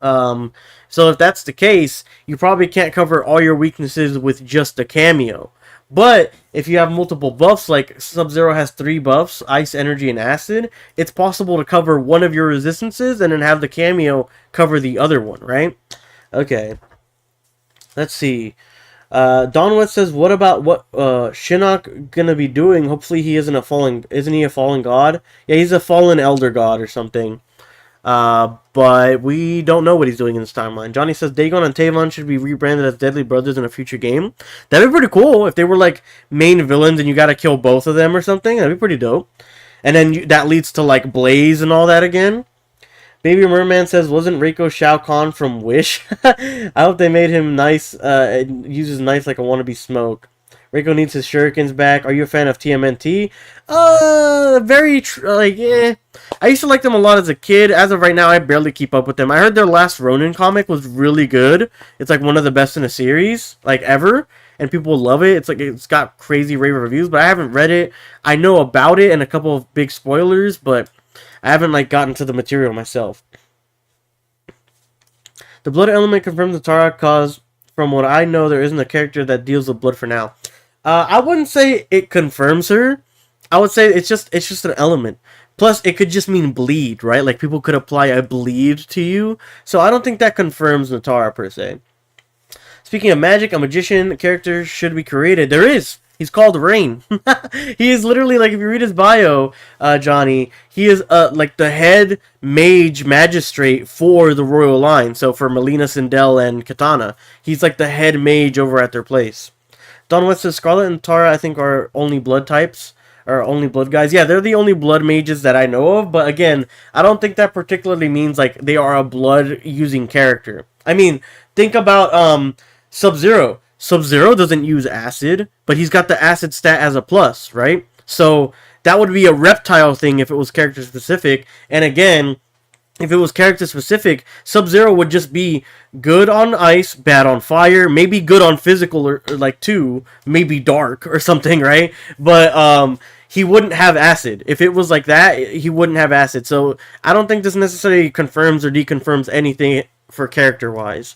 So if that's the case, you probably can't cover all your weaknesses with just a cameo. But if you have multiple buffs, like Sub-Zero has 3 buffs, ice, energy, and acid, it's possible to cover one of your resistances and then have the cameo cover the other one, right? Okay. Let's see. Donwet says, what about what Shinnok gonna be doing? Hopefully he isn't he a fallen god? Yeah, he's a fallen elder god or something. But we don't know what he's doing in this timeline. Johnny says Dagon and Tavon should be rebranded as Deadly Brothers in a future game. That'd be pretty cool if they were like main villains and you gotta kill both of them or something. That'd be pretty dope. And then that leads to like Blaze and all that again. Baby Merman says, wasn't Reiko Shao Kahn from Wish? I hope they made him nice, uses nice like a wannabe smoke. Reiko needs his shurikens back. Are you a fan of TMNT? Yeah. I used to like them a lot as a kid. As of right now, I barely keep up with them. I heard their last Ronin comic was really good. It's like one of the best in a series, like ever. And people love it. It's like it's got crazy rave reviews, but I haven't read it. I know about it and a couple of big spoilers, but I haven't like gotten to the material myself. The blood element confirms the Tara cause. From what I know, there isn't a character that deals with blood for now. I wouldn't say it confirms her. I would say it's just an element. Plus, it could just mean bleed, right? Like people could apply a bleed to you. So I don't think that confirms Nitara per se. Speaking of magic, a magician character should be created. There is. He's called Rain. He is literally, like, if you read his bio, Johnny, he is, like, the head mage magistrate for the royal line. So, for Melina, Sindel, and Katana. He's, like, the head mage over at their place. Don West says, Scarlet and Tara, I think, are only blood types. Or only blood guys. Yeah, they're the only blood mages that I know of. But, again, I don't think that particularly means, like, they are a blood-using character. I mean, think about, Subzero. Sub-Zero doesn't use acid, but he's got the acid stat as a plus, right? So that would be a reptile thing if it was character specific. And again, if it was character specific, Sub-Zero would just be good on ice, bad on fire, maybe good on physical or like 2, maybe dark or something, right? But he wouldn't have acid. If it was like that, he wouldn't have acid. So I don't think this necessarily confirms or deconfirms anything for character-wise.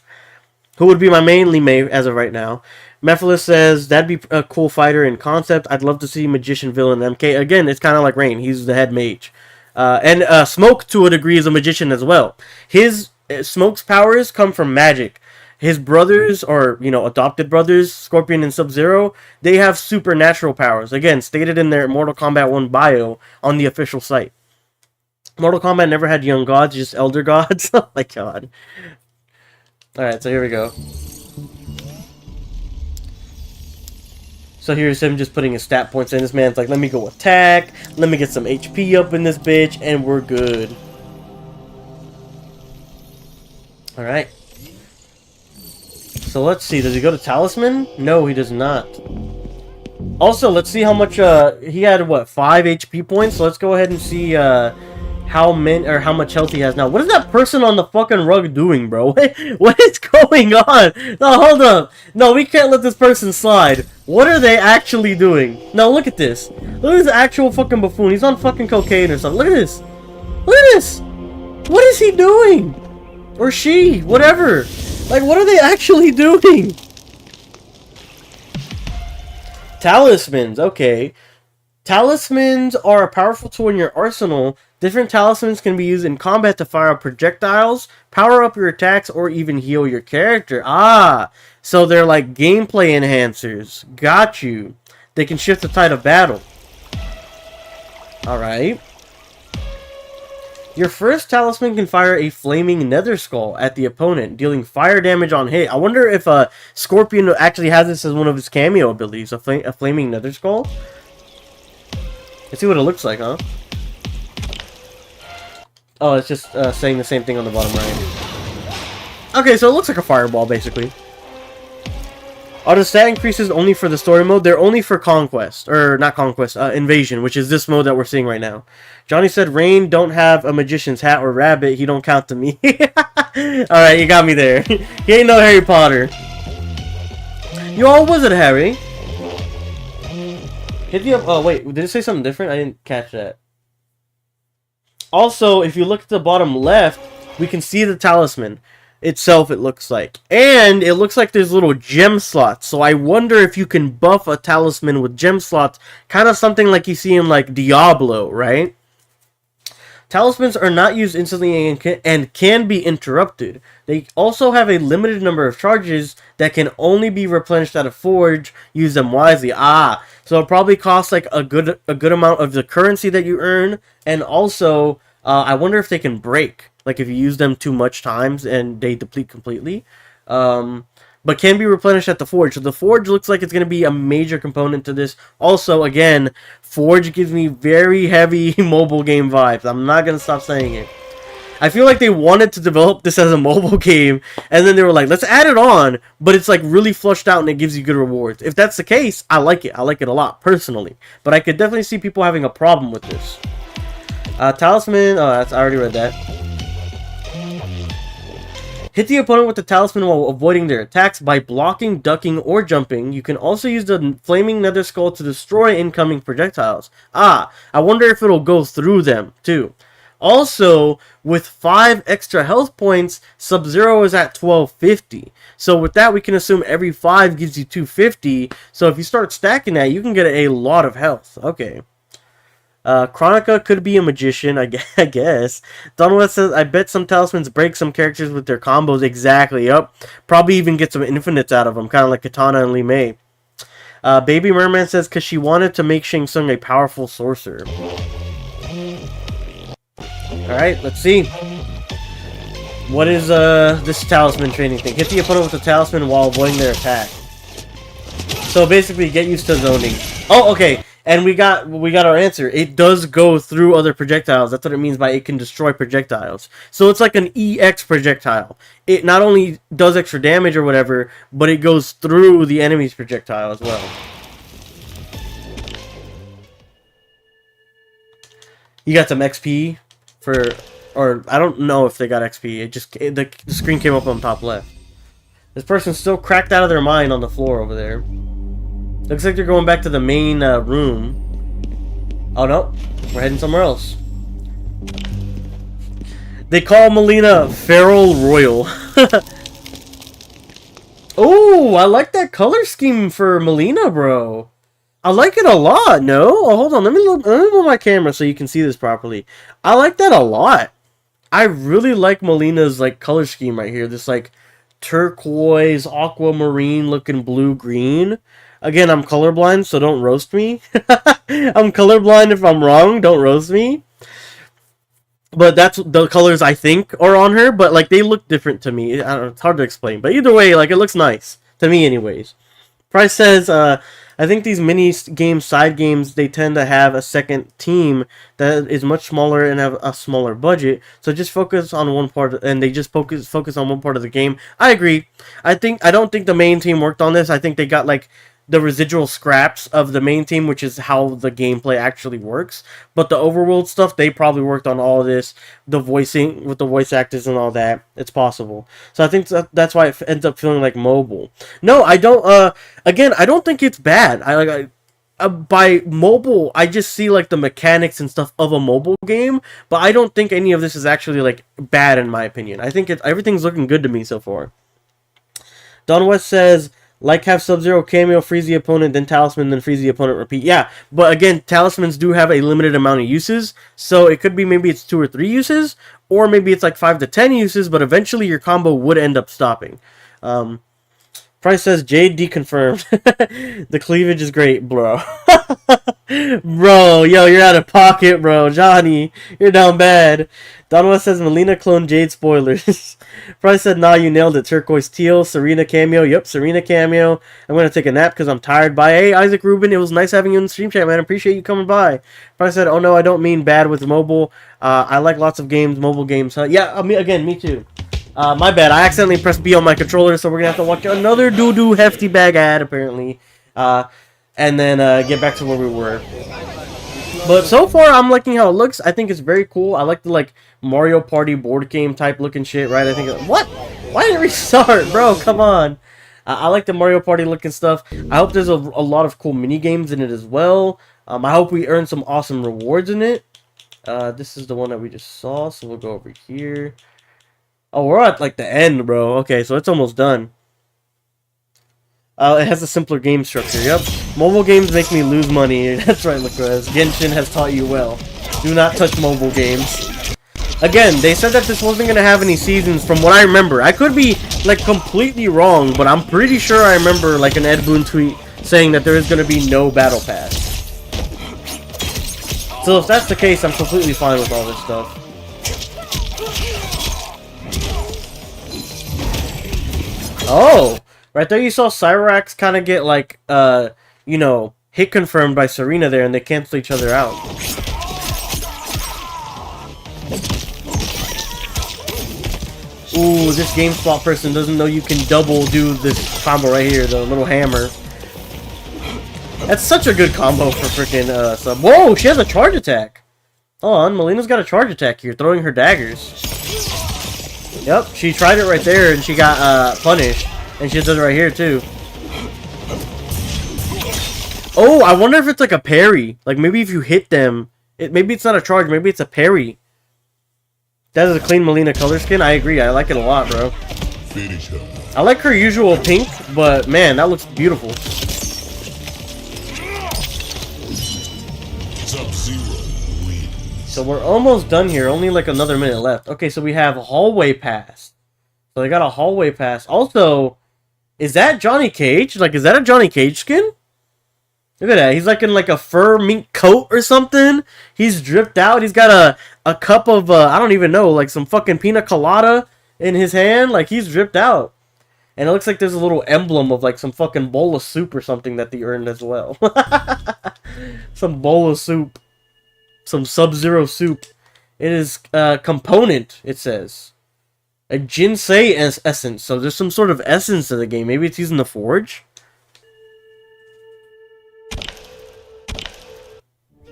Who would be my main Lime as of right now? Mephilis says, that'd be a cool fighter in concept. I'd love to see magician villain MK. Again, it's kind of like Rain. He's the head mage. And Smoke, to a degree, is a magician as well. His Smoke's powers come from magic. His brothers, or, you know, adopted brothers, Scorpion and Sub-Zero, they have supernatural powers. Again, stated in their Mortal Kombat 1 bio on the official site. Mortal Kombat never had young gods, just elder gods. Oh my god. Alright, so here we go. So here's him just putting his stat points in. This man's like, let me go attack, let me get some HP up in this bitch, and we're good. Alright. So let's see, does he go to Talisman? No, he does not. Also, let's see how much, he had, what, 5 HP points? So let's go ahead and see, how much health he has now. What is that person on the fucking rug doing, bro? What is going on? No, hold up. No, we can't let this person slide. What are they actually doing? No, look at this. Look at this actual fucking buffoon. He's on fucking cocaine or something. Look at this. Look at this. What is he doing? Or she. Whatever. Like, what are they actually doing? Talismans. Okay. Talismans are a powerful tool in your arsenal. Different talismans can be used in combat to fire up projectiles, power up your attacks, or even heal your character. Ah, so they're like gameplay enhancers. Got you. They can shift the tide of battle. Alright. Your first talisman can fire a flaming nether skull at the opponent, dealing fire damage on hit. I wonder if Scorpion actually has this as one of his cameo abilities, a flaming nether skull. Let's see what it looks like, huh? Oh, it's just saying the same thing on the bottom right. Okay, so it looks like a fireball, basically. Are the stat increases only for the story mode? They're only for Conquest. Or, not Conquest, Invasion, which is this mode that we're seeing right now. Johnny said, Rain don't have a magician's hat or rabbit. He don't count to me. Alright, you got me there. He ain't no Harry Potter. You all was it, Harry? Hit the up. Oh, wait. Did it say something different? I didn't catch that. Also, if you look at the bottom left, we can see the talisman itself, it looks like. And it looks like there's little gem slots. So I wonder if you can buff a talisman with gem slots. Kind of something like you see in, like, Diablo, right? Talismans are not used instantly and can be interrupted. They also have a limited number of charges that can only be replenished at a forge. Use them wisely. Ah, so it probably costs like a good amount of the currency that you earn, and also I wonder if they can break. Like if you use them too much times and they deplete completely. But can be replenished at the forge. So the forge looks like it's going to be a major component to this. Also, again, forge gives me very heavy mobile game vibes. I'm not going to stop saying it. I feel like they wanted to develop this as a mobile game, and then they were like, let's add it on, but it's like really flushed out and it gives you good rewards. If that's the case, I like it. I like it a lot, personally. But I could definitely see people having a problem with this. Talisman, I already read that. Hit the opponent with the talisman while avoiding their attacks by blocking, ducking, or jumping. You can also use the flaming nether skull to destroy incoming projectiles. Ah, I wonder if it'll go through them, too. Also, with 5 extra health points, Subzero is at 1250. So with that, we can assume every 5 gives you 250. So if you start stacking that, you can get a lot of health. Okay. Kronika could be a magician, I guess. Donald says, I bet some talismans break some characters with their combos. Exactly, yep. Probably even get some infinites out of them, kind of like Katana and Li Mei. Baby Merman says, because she wanted to make Shang Tsung a powerful sorcerer. Alright, let's see. What is this talisman training thing? Hit the opponent with the talisman while avoiding their attack. So basically, get used to zoning. Oh, okay. And we got our answer. It does go through other projectiles. That's what it means by it can destroy projectiles. So it's like an EX projectile. It not only does extra damage or whatever, but it goes through the enemy's projectile as well. You got some XP for, or I don't know if they got XP. It just the screen came up on top left. This person's still cracked out of their mind on the floor over there. Looks like they're going back to the main room. Oh no, we're heading somewhere else. They call Melina Feral Royal. Oh, I like that color scheme for Melina, bro. I like it a lot. No, oh, hold on. Let me move my camera so you can see this properly. I like that a lot. I really like Melina's like color scheme right here. This like turquoise, aquamarine looking blue-green. Again, I'm colorblind, so don't roast me. I'm colorblind if I'm wrong, don't roast me. But that's the colors I think are on her, but like they look different to me. I don't know, it's hard to explain. But either way, like it looks nice. To me anyways. Price says, I think these mini game side games, they tend to have a second team that is much smaller and have a smaller budget. So just focus on one part, and they just focus on one part of the game. I agree. I don't think the main team worked on this. I think they got like the residual scraps of the main team, which is how the gameplay actually works. But the overworld stuff, they probably worked on all of this, the voicing with the voice actors and all that. It's possible. So I think that's why it ends up feeling like mobile. No, I don't. Again, I don't think it's bad. By mobile, I just see like the mechanics and stuff of a mobile game, but I don't think any of this is actually like bad in my opinion. I think everything's looking good to me so far. Don West says, Like have Subzero cameo, freeze the opponent, then talisman, then freeze the opponent, repeat. Yeah, but again, talismans do have a limited amount of uses, so it could be maybe it's 2 or 3 uses, or maybe it's like 5 to 10 uses, but eventually your combo would end up stopping. Price says Jade deconfirmed. The cleavage is great, bro. Bro, yo, you're out of pocket, bro. Johnny, you're down bad. Donwa says Melina clone Jade spoilers. Price said, nah, you nailed it. Turquoise teal, Sareena cameo. Yep, Sareena cameo. I'm going to take a nap because I'm tired. Bye. Hey, Isaac Rubin, it was nice having you in the stream chat, man. Appreciate you coming by. Price said, oh no, I don't mean bad with mobile. I like lots of games, mobile games. Yeah, again, me too. My bad. I accidentally pressed B on my controller, so we're going to have to watch another doo-doo hefty bag ad, apparently. And then get back to where we were. But so far, I'm liking how it looks. I think it's very cool. I like the, like, Mario Party board game type looking shit, right? I think... What? Why did it restart, bro? Come on. I like the Mario Party looking stuff. I hope there's a lot of cool mini games in it as well. I hope we earn some awesome rewards in it. This is the one that we just saw, so we'll go over here. Oh, we're at, like, the end, bro. Okay, so it's almost done. It has a simpler game structure, yep. Mobile games make me lose money. That's right, Lucrez. Genshin has taught you well. Do not touch mobile games. Again, they said that this wasn't going to have any seasons from what I remember. I could be, like, completely wrong, but I'm pretty sure I remember, like, an Ed Boon tweet saying that there is going to be no battle pass. So if that's the case, I'm completely fine with all this stuff. Oh! Right there you saw Cyrax kind of get, like, you know, hit confirmed by Sareena there, and they cancel each other out. Ooh, this GameSpot person doesn't know you can double do this combo right here, the little hammer. That's such a good combo for freaking, sub. Whoa, she has a charge attack! Hold on, Melina's got a charge attack here, throwing her daggers. Yep, she tried it right there, and she got, punished. And she does it right here, too. Oh, I wonder if it's like a parry. Like, maybe if you hit them... maybe it's not a charge, maybe it's a parry. That is a clean Melina color skin. I agree, I like it a lot, bro. Finish her. I like her usual pink, but man, that looks beautiful. Subzero wins. So we're almost done here. Only like another minute left. Okay, so we have hallway pass. So they got a hallway pass. Also... Is that Johnny Cage? Like, is that a Johnny Cage skin? Look at that. He's like in like a fur mink coat or something. He's dripped out. He's got a cup of, I don't even know, like some fucking pina colada in his hand. Like, he's dripped out. And it looks like there's a little emblem of like some fucking bowl of soup or something that they earned as well. Some bowl of soup. Some Subzero soup. It is component, it says. A Jinsei essence. So there's some sort of essence to the game. Maybe it's using the forge?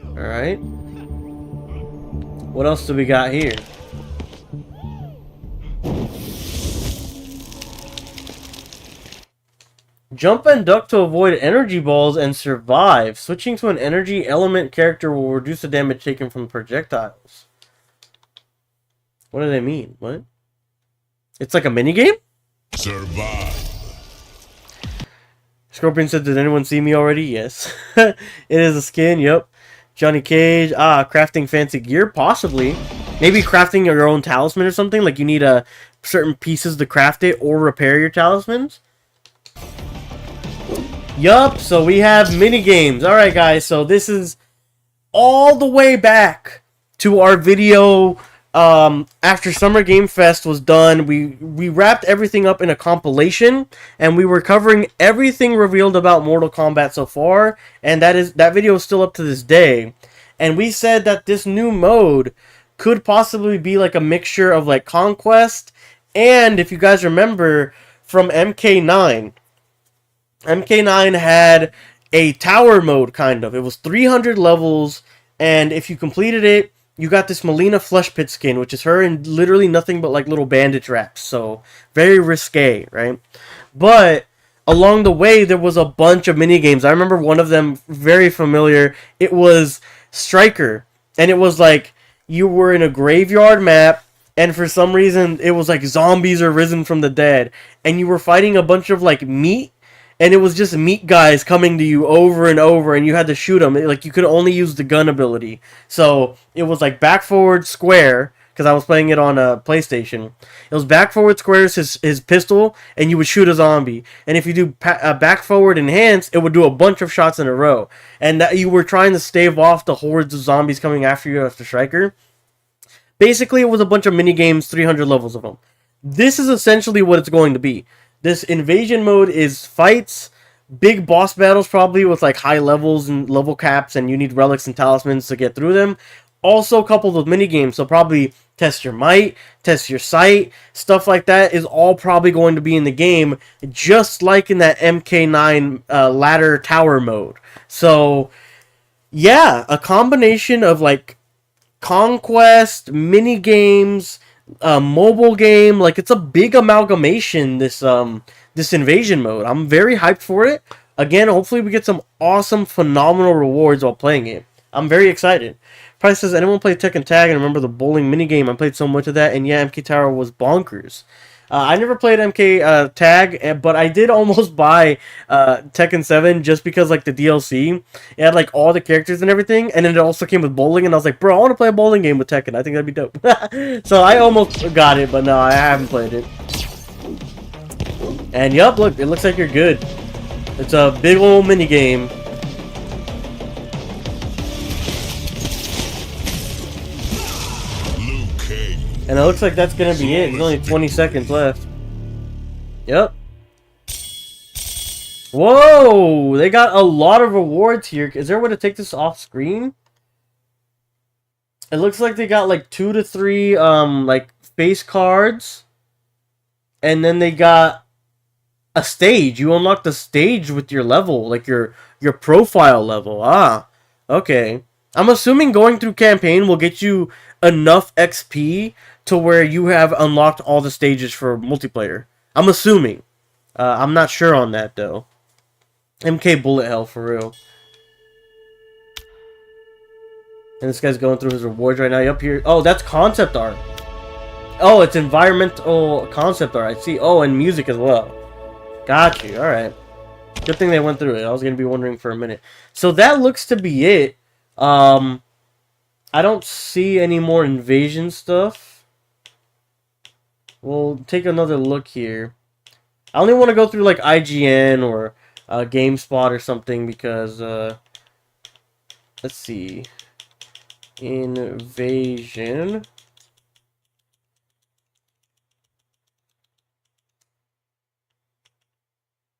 Alright. What else do we got here? Jump and duck to avoid energy balls and survive. Switching to an energy element character will reduce the damage taken from projectiles. What do they mean? What? It's like a minigame? Survive. Scorpion said, did anyone see me already? Yes. It is a skin, yep. Johnny Cage. Crafting fancy gear? Possibly. Maybe crafting your own talisman or something? Like you need certain pieces to craft it or repair your talismans? Yup, so we have minigames. Alright guys, so this is all the way back to our video... after Summer Game Fest was done, we wrapped everything up in a compilation, and we were covering everything revealed about Mortal Kombat so far, and that video is still up to this day. And we said that this new mode could possibly be like a mixture of like Conquest, and if you guys remember from MK9, MK9 had a tower mode kind of. It was 300 levels, and if you completed it, you got this Melina Flesh Pit skin, which is her in literally nothing but like little bandage wraps. So, very risque, right? But, along the way, there was a bunch of minigames. I remember one of them very familiar. It was Striker. And it was like, you were in a graveyard map, and for some reason, it was like zombies are risen from the dead. And you were fighting a bunch of like meat and it was just meat guys coming to you over and over, and you had to shoot them. Like, you could only use the gun ability. So it was like back, forward, square, because I was playing it on a PlayStation. It was back, forward, square is his pistol, and you would shoot a zombie. And if you do back, forward, enhance, it would do a bunch of shots in a row. And that you were trying to stave off the hordes of zombies coming after you after Striker. Basically, it was a bunch of mini games, 300 levels of them. This is essentially what it's going to be. This invasion mode is fights, big boss battles probably with like high levels and level caps, and you need relics and talismans to get through them. Also coupled with mini games, so probably test your might, test your sight, stuff like that is all probably going to be in the game, just like in that MK9 ladder tower mode. So yeah, a combination of like conquest, mini games, mobile game, like it's a big amalgamation, this invasion mode. I'm very hyped for it. Again, hopefully we get some awesome, phenomenal rewards while playing it. I'm very excited. Price says, anyone play Tekken Tag and remember the bowling minigame? I played so much of that, and yeah, MK Tower was bonkers. I never played MK Tag, but I did almost buy Tekken 7 just because, like, the DLC, it had, like, all the characters and everything, and then it also came with bowling, and I was like, bro, I want to play a bowling game with Tekken. I think that'd be dope. So I almost got it, but no, I haven't played it. And, yup, look, it looks like you're good. It's a big old mini game. And it looks like that's going to be it. There's only 20 seconds left. Yep. Whoa! They got a lot of rewards here. Is there a way to take this off screen? It looks like they got like 2 to 3 like face cards. And then they got a stage. You unlock the stage with your level, like your profile level. Ah, okay. I'm assuming going through campaign will get you enough XP to where you have unlocked all the stages for multiplayer. I'm assuming. I'm not sure on that though. MK Bullet Hell for real. And this guy's going through his rewards right now. Up here. Oh, that's concept art. Oh, it's environmental concept art. I see. Oh, and music as well. Got you. Alright. Good thing they went through it. I was going to be wondering for a minute. So that looks to be it. I don't see any more invasion stuff. We'll take another look here. I only want to go through like IGN or GameSpot or something because, let's see. Invasion.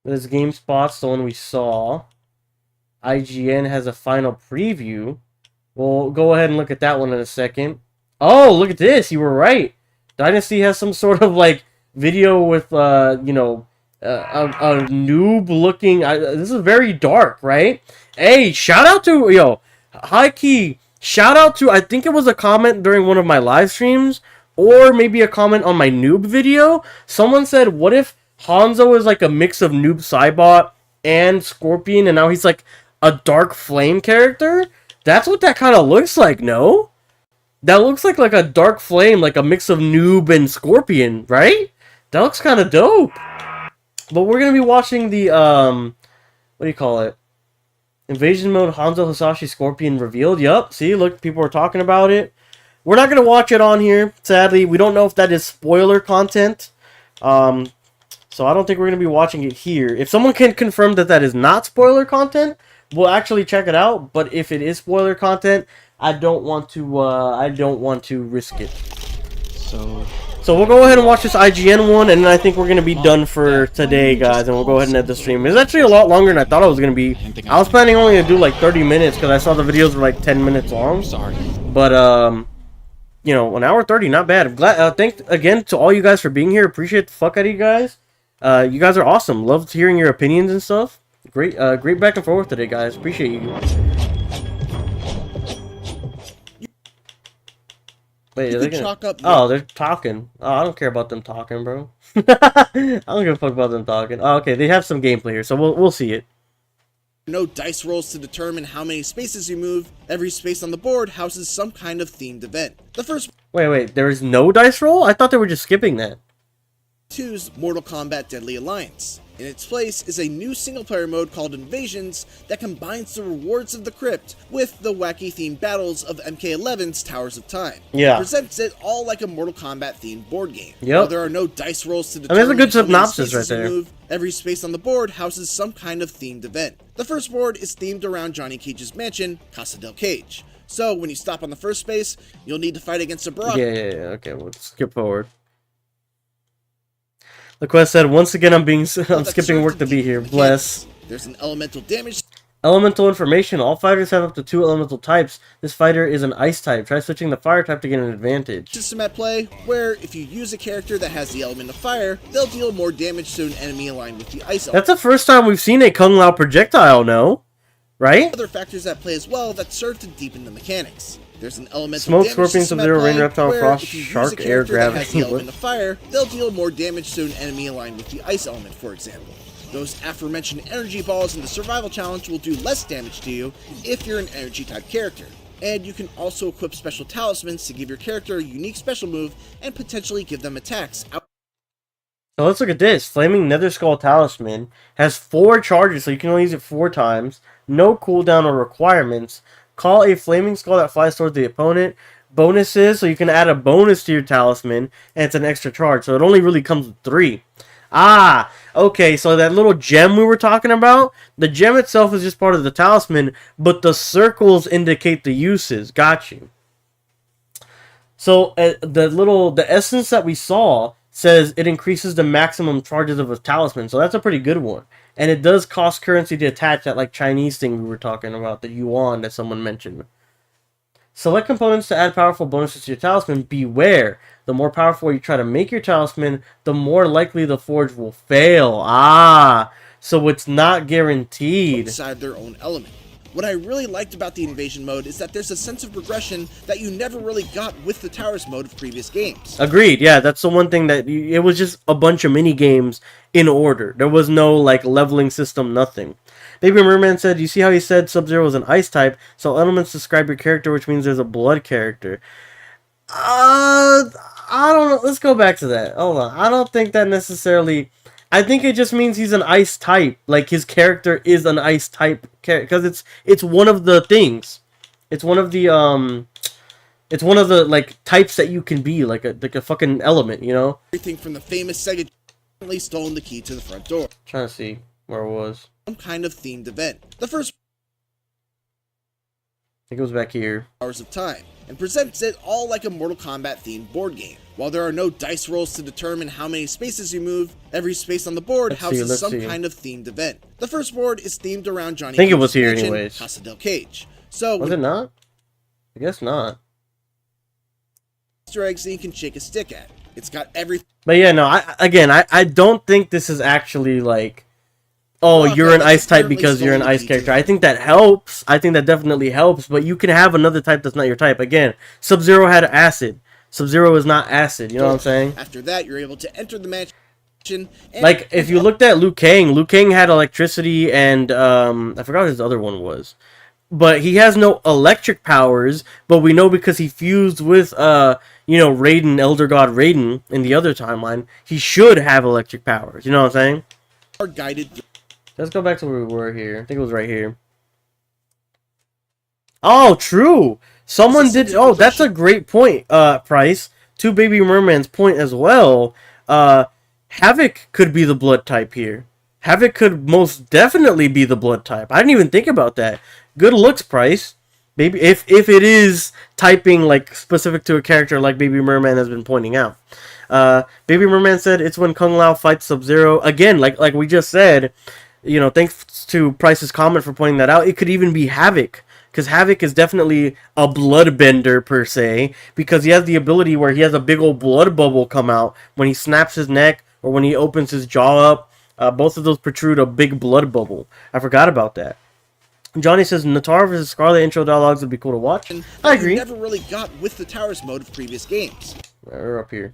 This GameSpot's the one we saw. IGN has a final preview. We'll go ahead and look at that one in a second. Oh, look at this. You were right. Dynasty has some sort of, like, video with, you know, a noob-looking... this is very dark, right? Hey, shout out to... Yo, high key. Shout out to... I think it was a comment during one of my live streams. Or maybe a comment on my noob video. Someone said, what if Hanzo is, like, a mix of Noob Saibot and Scorpion, and now he's, like, a Dark Flame character? That's what that kind of looks like, no? That looks like a Dark Flame, like a mix of Noob and Scorpion, right? That looks kind of dope. But we're going to be watching the, what do you call it? Invasion Mode Hanzo Hasashi Scorpion revealed. Yup, see, look, people are talking about it. We're not going to watch it on here, sadly. We don't know if that is spoiler content. So I don't think we're going to be watching it here. If someone can confirm that that is not spoiler content, we'll actually check it out. But if it is spoiler content, I don't want to risk it. So we'll go ahead and watch this IGN one, and then I think we're going to be done for today, guys, and we'll go ahead and end the stream. It's actually a lot longer than I thought it was going to be. I was planning only to do like 30 minutes because I saw the videos were like 10 minutes long. Sorry. But, you know, 1 hour 30, not bad. I'm glad. Thanks again to all you guys for being here. Appreciate the fuck out of you guys. You guys are awesome. Loved hearing your opinions and stuff. Great back and forth today, guys. Appreciate you. Wait, are they gonna... Oh, they're talking. Oh, I don't care about them talking, bro. I don't give a fuck about them talking. Oh, okay, they have some gameplay here, so we'll see it. No dice rolls to determine how many spaces you move. Every space on the board houses some kind of themed event. The first... Wait, there is no dice roll? I thought they were just skipping that. 2's Mortal Kombat Deadly Alliance. In its place is a new single-player mode called Invasions that combines the rewards of the Crypt with the wacky-themed battles of MK11's Towers of Time. Yeah. Presents it all like a Mortal Kombat-themed board game. Yep. While there are no dice rolls to I mean, determine that's a good how many synopsis spaces right you there. move, every space on the board houses some kind of themed event. The first board is themed around Johnny Cage's mansion, Casa del Cage. So when you stop on the first space, you'll need to fight against a Baraka. Yeah. Okay, we'll skip forward. The quest said, once again, I'm skipping work to be here. Bless. There's an elemental damage. Elemental information. All fighters have up to 2 elemental types. This fighter is an ice type. Try switching the fire type to get an advantage. System at play, where if you use a character that has the element of fire, they'll deal more damage to an enemy aligned with the ice element. That's the first time we've seen a Kung Lao projectile, no? Right? Other factors at play as well that serve to deepen the mechanics. There's an elemental Smoke, damage scorpion, system at subzero, play, rain, reptile, where frost, if you use a shark, air, character that has the gravity. element of fire, they'll deal more damage to an enemy aligned with the ice element, for example. Those aforementioned energy balls in the survival challenge will do less damage to you if you're an energy type character. And you can also equip special talismans to give your character a unique special move and potentially give them attacks. So let's look at this. Flaming Nether Skull Talisman has 4 charges, so you can only use it 4 times. No cooldown or requirements. Call a flaming skull that flies towards the opponent. Bonuses, so you can add a bonus to your talisman, and it's an extra charge, so it only really comes with 3. Ah, okay, so that little gem we were talking about, the gem itself is just part of the talisman, but the circles indicate the uses. Got you. So the essence that we saw says it increases the maximum charges of a talisman, so that's a pretty good one. And it does cost currency to attach that like Chinese thing we were talking about, the yuan that someone mentioned. Select components to add powerful bonuses to your talisman. Beware, the more powerful you try to make your talisman, the more likely the forge will fail. Ah, so it's not guaranteed. Inside their own element. What I really liked about the invasion mode is that there's a sense of progression that you never really got with the towers mode of previous games. Agreed, yeah, that's the one thing that it was just a bunch of mini games in order. There was no like leveling system, nothing. Baby Merman said, you see how he said Subzero is an ice type, so elements describe your character, which means there's a blood character. I don't know, let's go back to that. Hold on, I don't think that necessarily... I think it just means he's an ice type. Like, his character is an ice type character. Because it's one of the things. It's one of the, like, types that you can be. Like a fucking element, you know? Everything from the famous Sega stolen the key to the front door. Trying to see where it was. Some kind of themed event. The first... It goes back here. Hours of Time. And presents it all like a Mortal Kombat themed board game. While there are no dice rolls to determine how many spaces you move, every space on the board houses some kind of themed event. The first board is themed around Johnny I think Cage's it was here mansion, anyways. Casa del Cage. So Was it not? I guess not. Easter eggs that you can shake a stick at. It's got everything. But yeah, no, I don't think this is actually like, oh, you're an ice type because you're an ice character. I think that helps. I think that definitely helps, but you can have another type that's not your type. Again, Subzero had acid. Subzero is not acid, you know what I'm saying? After that, you're able to enter the mansion. Like, if you looked at Liu Kang had electricity and, I forgot what his other one was. But he has no electric powers, but we know because he fused with, Raiden, Elder God Raiden, in the other timeline, he should have electric powers, you know what I'm saying? Are guided. Let's go back to where we were here. I think it was right here. Oh, true! Someone did... Oh, that's a great point, Price. To Baby Merman's point as well. Havik could be the blood type here. Havik could most definitely be the blood type. I didn't even think about that. Good looks, Price. Maybe if it is typing like specific to a character like Baby Merman has been pointing out. Baby Merman said it's when Kung Lao fights Sub-Zero. Again, like we just said, thanks to Price's comment for pointing that out, it could even be Havik. Because Havik is definitely a bloodbender, per se, because he has the ability where he has a big old blood bubble come out when he snaps his neck or when he opens his jaw up. Both of those protrude a big blood bubble. I forgot about that. Johnny says, Nitara vs. Scarlet intro dialogues would be cool to watch. I agree. You never really got with the Towers mode of previous games. We're up here.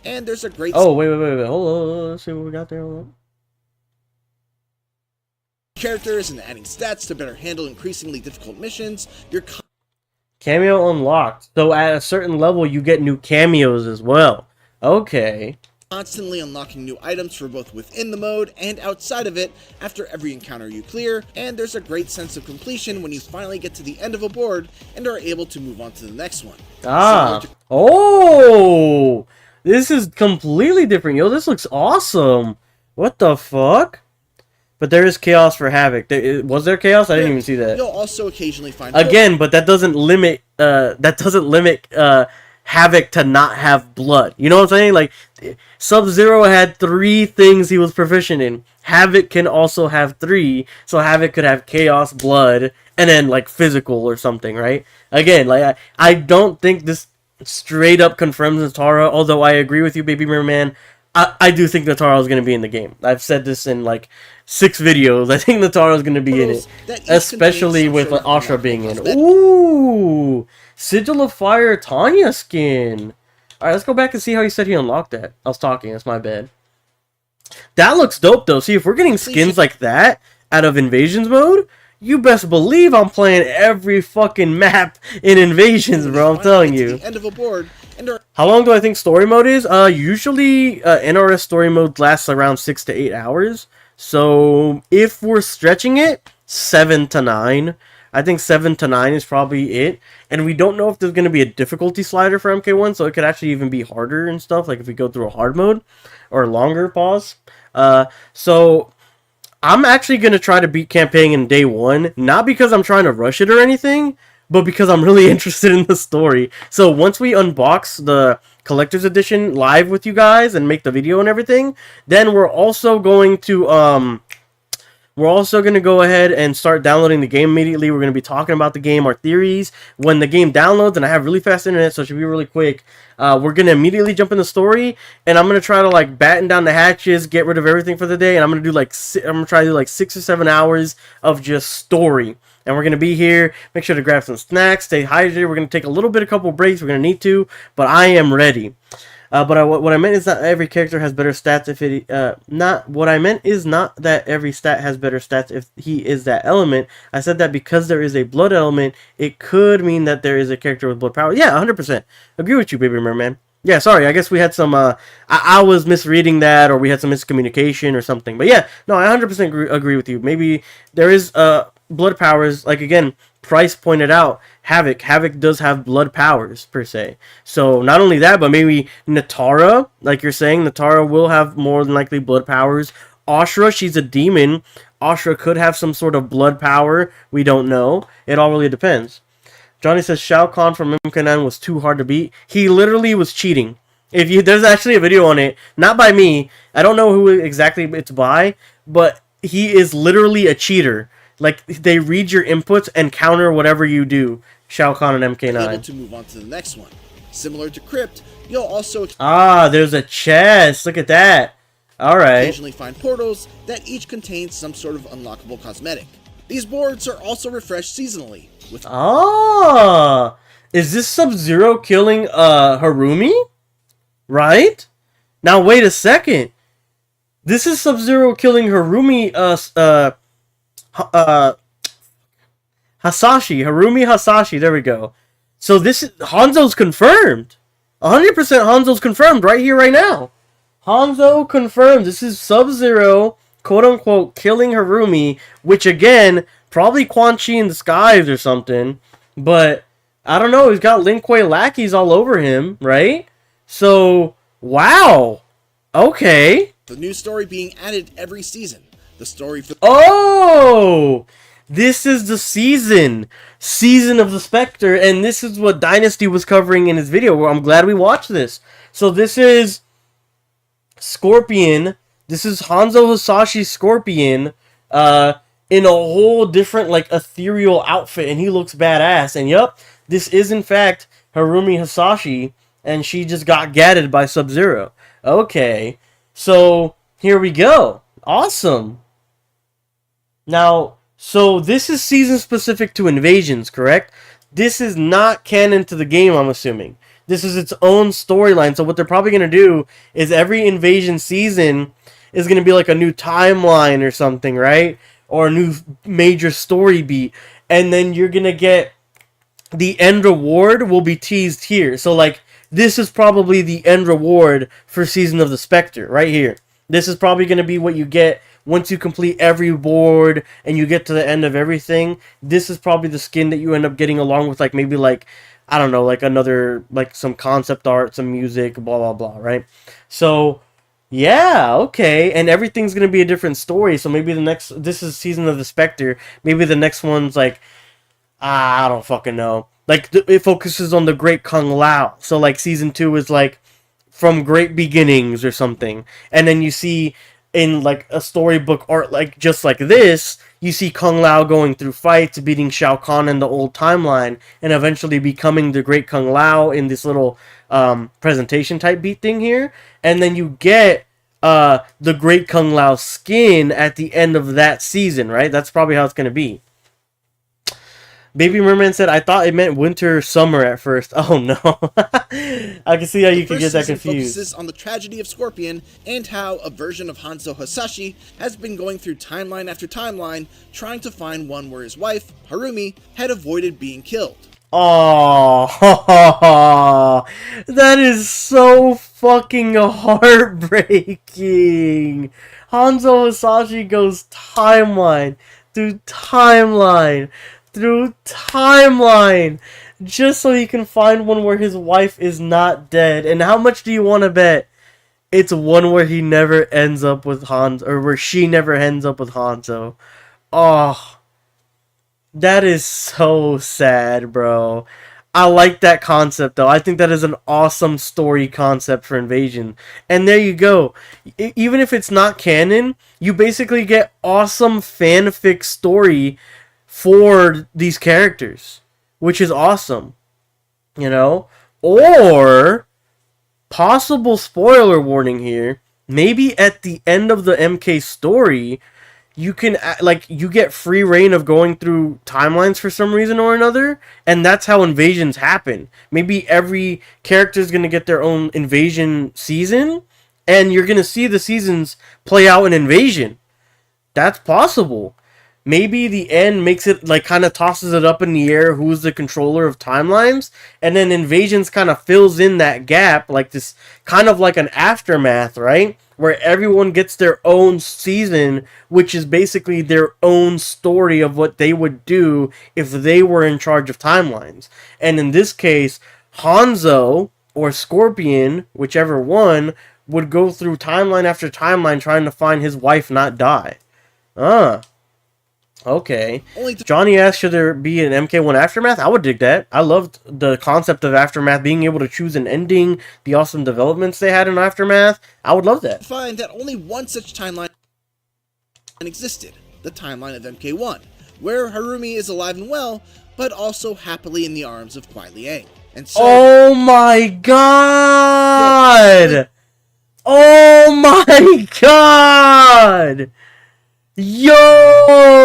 And there's a great... Oh, wait. Hold on. Let's see what we got there. Hold on. Characters and adding stats to better handle increasingly difficult missions. Your Cameo unlocked. So at a certain level, you get new cameos as well. Okay. Constantly unlocking new items for both within the mode and outside of it after every encounter you clear, and there's a great sense of completion when you finally get to the end of a board and are able to move on to the next one. Oh! This is completely different. Yo, this looks awesome. What the fuck? But there is chaos for Havik. Was there chaos? I didn't even see that. You'll also occasionally find again, but that doesn't limit Havik to not have blood. You know what I'm saying? Like, Subzero had 3 things he was proficient in. Havik can also have 3, so Havik could have chaos, blood, and then like physical or something, right? Again, like I don't think this straight up confirms Nitara, although I agree with you, Baby Merman. I do think Nitara is going to be in the game. I've said this in like 6 videos. I think Nitara is going to be in it, especially with Asha being in. Ooh, Sigil of Fire Tanya skin. All right, let's go back and see how he said he unlocked that. I was talking. That's my bad. That looks dope though. See, if we're getting skins like that out of Invasions mode, you best believe I'm playing every fucking map in Invasions, bro. I'm telling you. End of a board. How long do I think story mode is? Usually NRS story mode lasts around 6 to 8 hours. So if we're stretching it, 7 to 9. I think 7 to 9 is probably it. And we don't know if there's going to be a difficulty slider for MK1, so it could actually even be harder and stuff, like if we go through a hard mode or longer pause. So I'm actually going to try to beat campaign in day 1, not because I'm trying to rush it or anything, but because I'm really interested in the story. So once we unbox the collector's edition live with you guys and make the video and everything, then we're also going to go ahead and start downloading the game immediately. We're going to be talking about the game, our theories. When the game downloads, and I have really fast internet, so it should be really quick, we're going to immediately jump in the story, and I'm going to try to like batten down the hatches, get rid of everything for the day, and I'm going to try to do like 6 or 7 hours of just story. And we're going to be here. Make sure to grab some snacks, stay hydrated. We're going to take a couple breaks. We're going to need to, but I am ready. What I meant is not every character has better stats if it what I meant is not that every stat has better stats if he is that element. I said that because there is a blood element, it could mean that there is a character with blood power. Yeah, 100%. Agree with you, Baby Merman. Yeah, sorry, I guess we had some, I was misreading that, or we had some miscommunication or something. But yeah, no, I 100% agree with you. Maybe there is, blood powers, like again, Price pointed out, Havik does have blood powers, per se. So, not only that, but maybe Nitara, like you're saying, Nitara will have more than likely blood powers. Ashra, she's a demon. Ashra could have some sort of blood power. We don't know. It all really depends. Johnny says, Shao Kahn from MK9 was too hard to beat. He literally was cheating. There's actually a video on it, not by me. I don't know who exactly it's by, but he is literally a cheater. Like, they read your inputs and counter whatever you do. Shao Kahn and MK9. Able to move on to the next one. Similar to Crypt, you'll also there's a chest. Look at that. Alright. Occasionally find portals that each contain some sort of unlockable cosmetic. These boards are also refreshed seasonally. Is this Subzero killing Harumi? Right? Now wait a second. This is Subzero killing Harumi Harumi Hasashi, there we go. So this is Hanzo's confirmed. 100% Hanzo's confirmed right here, right now. Hanzo confirmed. This is Subzero, quote unquote, killing Harumi, which again, probably Quan Chi in disguise or something. But I don't know, he's got Lin Kuei lackeys all over him, right? So, wow. Okay. The new story being added every season. The story for this is the season of the Spectre, and this is what Dynasty was covering in his video. Well, I'm glad we watched this. So this is Scorpion. This is Hanzo Hasashi Scorpion in a whole different, like, ethereal outfit, and he looks badass. And yup, this is in fact Harumi Hasashi, and she just got gatted by Subzero. Okay, so here we go. Awesome. Now, so this is season specific to Invasions, correct? This is not canon to the game, I'm assuming. This is its own storyline. So what they're probably going to do is every Invasion season is going to be like a new timeline or something, right? Or a new major story beat. And then you're going to get the end reward will be teased here. So, like, this is probably the end reward for Season of the Spectre, right here. This is probably going to be what you get once you complete every board and you get to the end of everything. This is probably the skin that you end up getting along with, like, maybe, like, I don't know, like, another, like, some concept art, some music, blah, blah, blah, right? So, yeah, okay, and everything's going to be a different story, so maybe the next, this is Season of the Spectre, maybe the next one's, like, I don't fucking know. Like, it focuses on the Great Kung Lao. So, like, Season 2 is, like, from Great Beginnings or something. And then you see in, like, a storybook art, like, just like this, you see Kung Lao going through fights, beating Shao Kahn in the old timeline, and eventually becoming the Great Kung Lao in this little presentation type beat thing here. And then you get the Great Kung Lao skin at the end of that season, right? That's probably how it's going to be. Baby Merman said, I thought it meant winter or summer at first. Oh no. I can see how you could get that confused. Focuses on the tragedy of Scorpion and how a version of Hanzo Hasashi has been going through timeline after timeline trying to find one where his wife, Harumi, had avoided being killed. Oh, that is so fucking heartbreaking. Hanzo Hasashi goes timeline through timeline through timeline just so he can find one where his wife is not dead. And how much do you want to bet it's one where he never ends up with Hanzo, or where she never ends up with Hanzo? Oh, that is so sad, bro. I like that concept, though. I think that is an awesome story concept for Invasion. And there you go. Even if it's not canon, you basically get awesome fanfic story for these characters, which is awesome, you know? Or, possible spoiler warning here, maybe at the end of the MK story, you can, like, you get free reign of going through timelines for some reason or another, and that's how invasions happen. Maybe every character is going to get their own invasion season, and you're going to see the seasons play out in Invasion. That's possible. Maybe the end makes it, like, kind of tosses it up in the air who's the controller of timelines, and then Invasions kind of fills in that gap, like this, kind of like an aftermath, right? Where everyone gets their own season, which is basically their own story of what they would do if they were in charge of timelines. And in this case, Hanzo, or Scorpion, whichever one, would go through timeline after timeline trying to find his wife not die. Okay. Johnny asked, should there be an MK1 Aftermath? I would dig that. I loved the concept of Aftermath, being able to choose an ending, the awesome developments they had in Aftermath. I would love that. Find that only one such timeline existed, the timeline of MK1, where Harumi is alive and well, but also happily in the arms of Kuei Liang. And so, oh my god! Oh my god! Yo!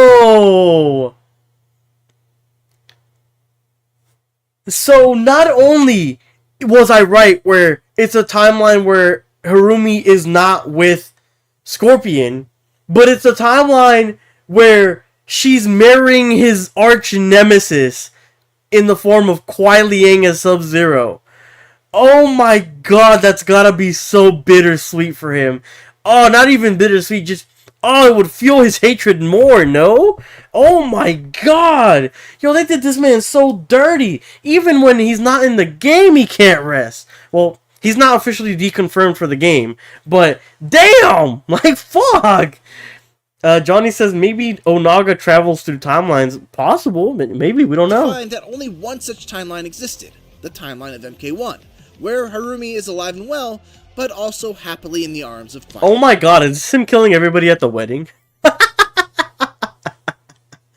So not only was I right where it's a timeline where Harumi is not with Scorpion, but it's a timeline where she's marrying his arch nemesis in the form of Kuei Liang as Subzero. Oh my god, that's gotta be so bittersweet for him. Oh, not even bittersweet, just, oh, it would fuel his hatred more, no? Oh my god! Yo, they did this man so dirty. Even when he's not in the game, he can't rest. Well, he's not officially deconfirmed for the game, but damn! Like, fuck! Johnny says maybe Onaga travels through timelines. Possible, maybe, we don't know. Find that only one such timeline existed, the timeline of MK1, where Harumi is alive and well, but also happily in the arms of Quan. Oh my god, is this him killing everybody at the wedding?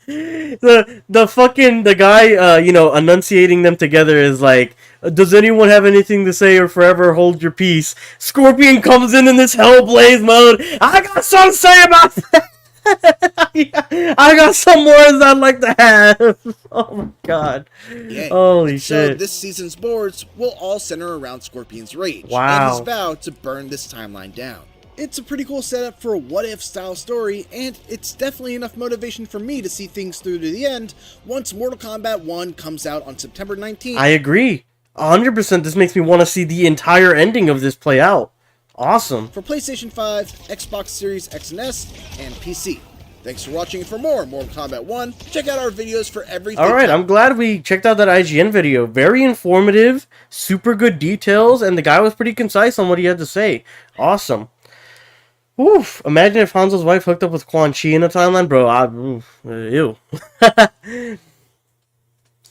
the guy, enunciating them together is like, does anyone have anything to say or forever hold your peace? Scorpion comes in this Hellblaze mode. I got something to say about that. I got some words I'd like to have. Oh my god. Yeah. Holy so shit. This season's boards will all center around Scorpion's rage wow. and his vow to burn this timeline down. It's a pretty cool setup for a what-if style story, and it's definitely enough motivation for me to see things through to the end once Mortal Kombat 1 comes out on September 19th. I agree. 100%, this makes me want to see the entire ending of this play out. Awesome. For PlayStation 5, Xbox Series X and S, and PC. Thanks for watching, and for more Mortal Kombat 1, check out our videos for everything. Alright, I'm glad we checked out that IGN video. Very informative, super good details, and the guy was pretty concise on what he had to say. Awesome. Oof, imagine if Hanzo's wife hooked up with Quan Chi in a timeline, bro. Ew.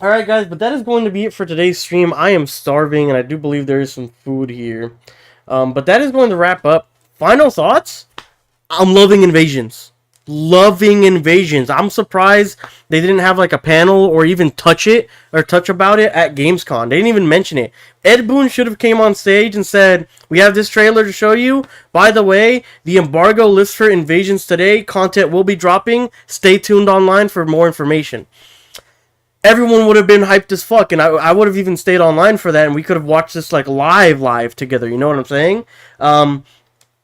Alright guys, but that is going to be it for today's stream. I am starving, and I do believe there is some food here. But that is going to wrap up. Final thoughts? I'm loving Invasions. Loving Invasions. I'm surprised they didn't have like a panel or even touch about it at Gamescom. They didn't even mention it. Ed Boon should have came on stage and said, we have this trailer to show you. By the way, the embargo lifts for Invasions today. Content will be dropping. Stay tuned online for more information. Everyone would have been hyped as fuck, and I would have even stayed online for that, and we could have watched this like live together. You know what I'm saying?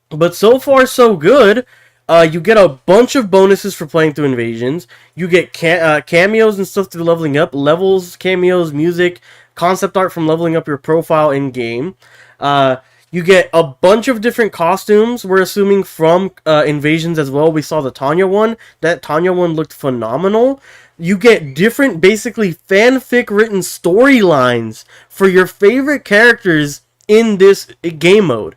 But so far so good. You get a bunch of bonuses for playing through Invasions. You get cameos and stuff through leveling up. Levels, cameos, music, concept art from leveling up your profile in-game. You get a bunch of different costumes, we're assuming, from Invasions as well. We saw the Tanya one. That Tanya one looked phenomenal. You get different, basically, fanfic-written storylines for your favorite characters in this game mode.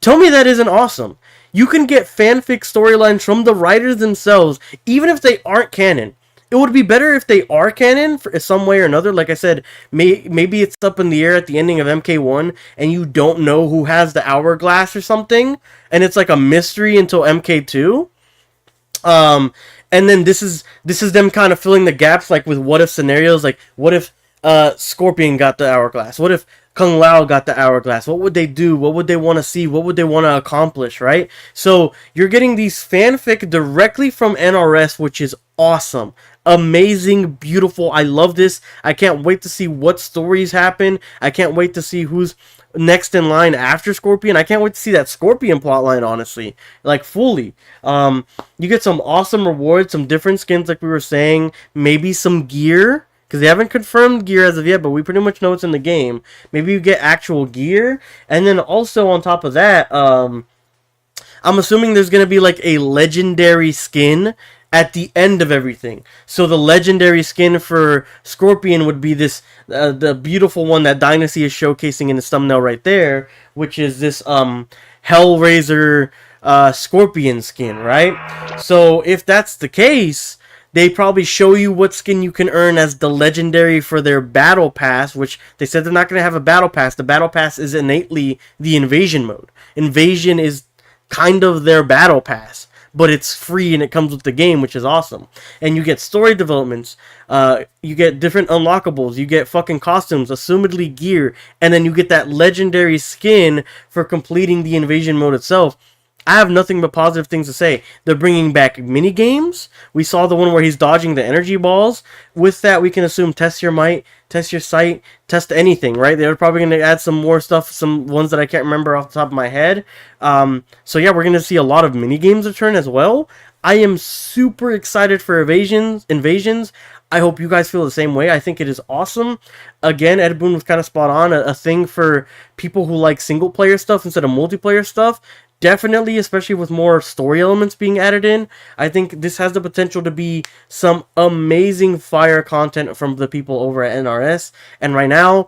Tell me that isn't awesome. You can get fanfic storylines from the writers themselves, even if they aren't canon. It would be better if they are canon for some way or another. Like I said, maybe it's up in the air at the ending of MK1, and you don't know who has the hourglass or something, and it's like a mystery until MK2. And then this is them kind of filling the gaps, like with what if scenarios, like what if Scorpion got the hourglass? What if Kung Lao got the hourglass? What would they do? What would they want to see? What would they want to accomplish, right? So you're getting these fanfic directly from NRS, which is awesome. Amazing, beautiful. I love this. I can't wait to see what stories happen. I can't wait to see who's next in line after Scorpion. I can't wait to see that Scorpion plotline, honestly. Like, fully. You get some awesome rewards, some different skins, like we were saying. Maybe some gear, because they haven't confirmed gear as of yet, but we pretty much know it's in the game. Maybe you get actual gear. And then also, on top of that, I'm assuming there's going to be, like, a legendary skin at the end of everything. So the legendary skin for Scorpion would be this, the beautiful one that Dynasty is showcasing in his thumbnail right there, which is this Hellraiser Scorpion skin, right? So if that's the case, they probably show you what skin you can earn as the legendary for their battle pass, which they said they're not going to have a battle pass. The battle pass is innately the invasion mode. Invasion is kind of their battle pass, but it's free and it comes with the game, which is awesome. And you get story developments, you get different unlockables, you get fucking costumes, assumedly gear, and then you get that legendary skin for completing the invasion mode itself. I have nothing but positive things to say. They're bringing back mini games. We saw the one where he's dodging the energy balls. With that, we can assume test your might, test your sight, test anything, right? They're probably going to add some more stuff, some ones that I can't remember off the top of my head. So yeah, we're going to see a lot of mini games return as well. I am super excited for Invasions. I hope you guys feel the same way. I think it is awesome. Again, Ed Boon was kind of spot on. A thing for people who like single-player stuff instead of multiplayer stuff. Definitely, especially with more story elements being added in. I think this has the potential to be some amazing fire content from the people over at NRS. And right now,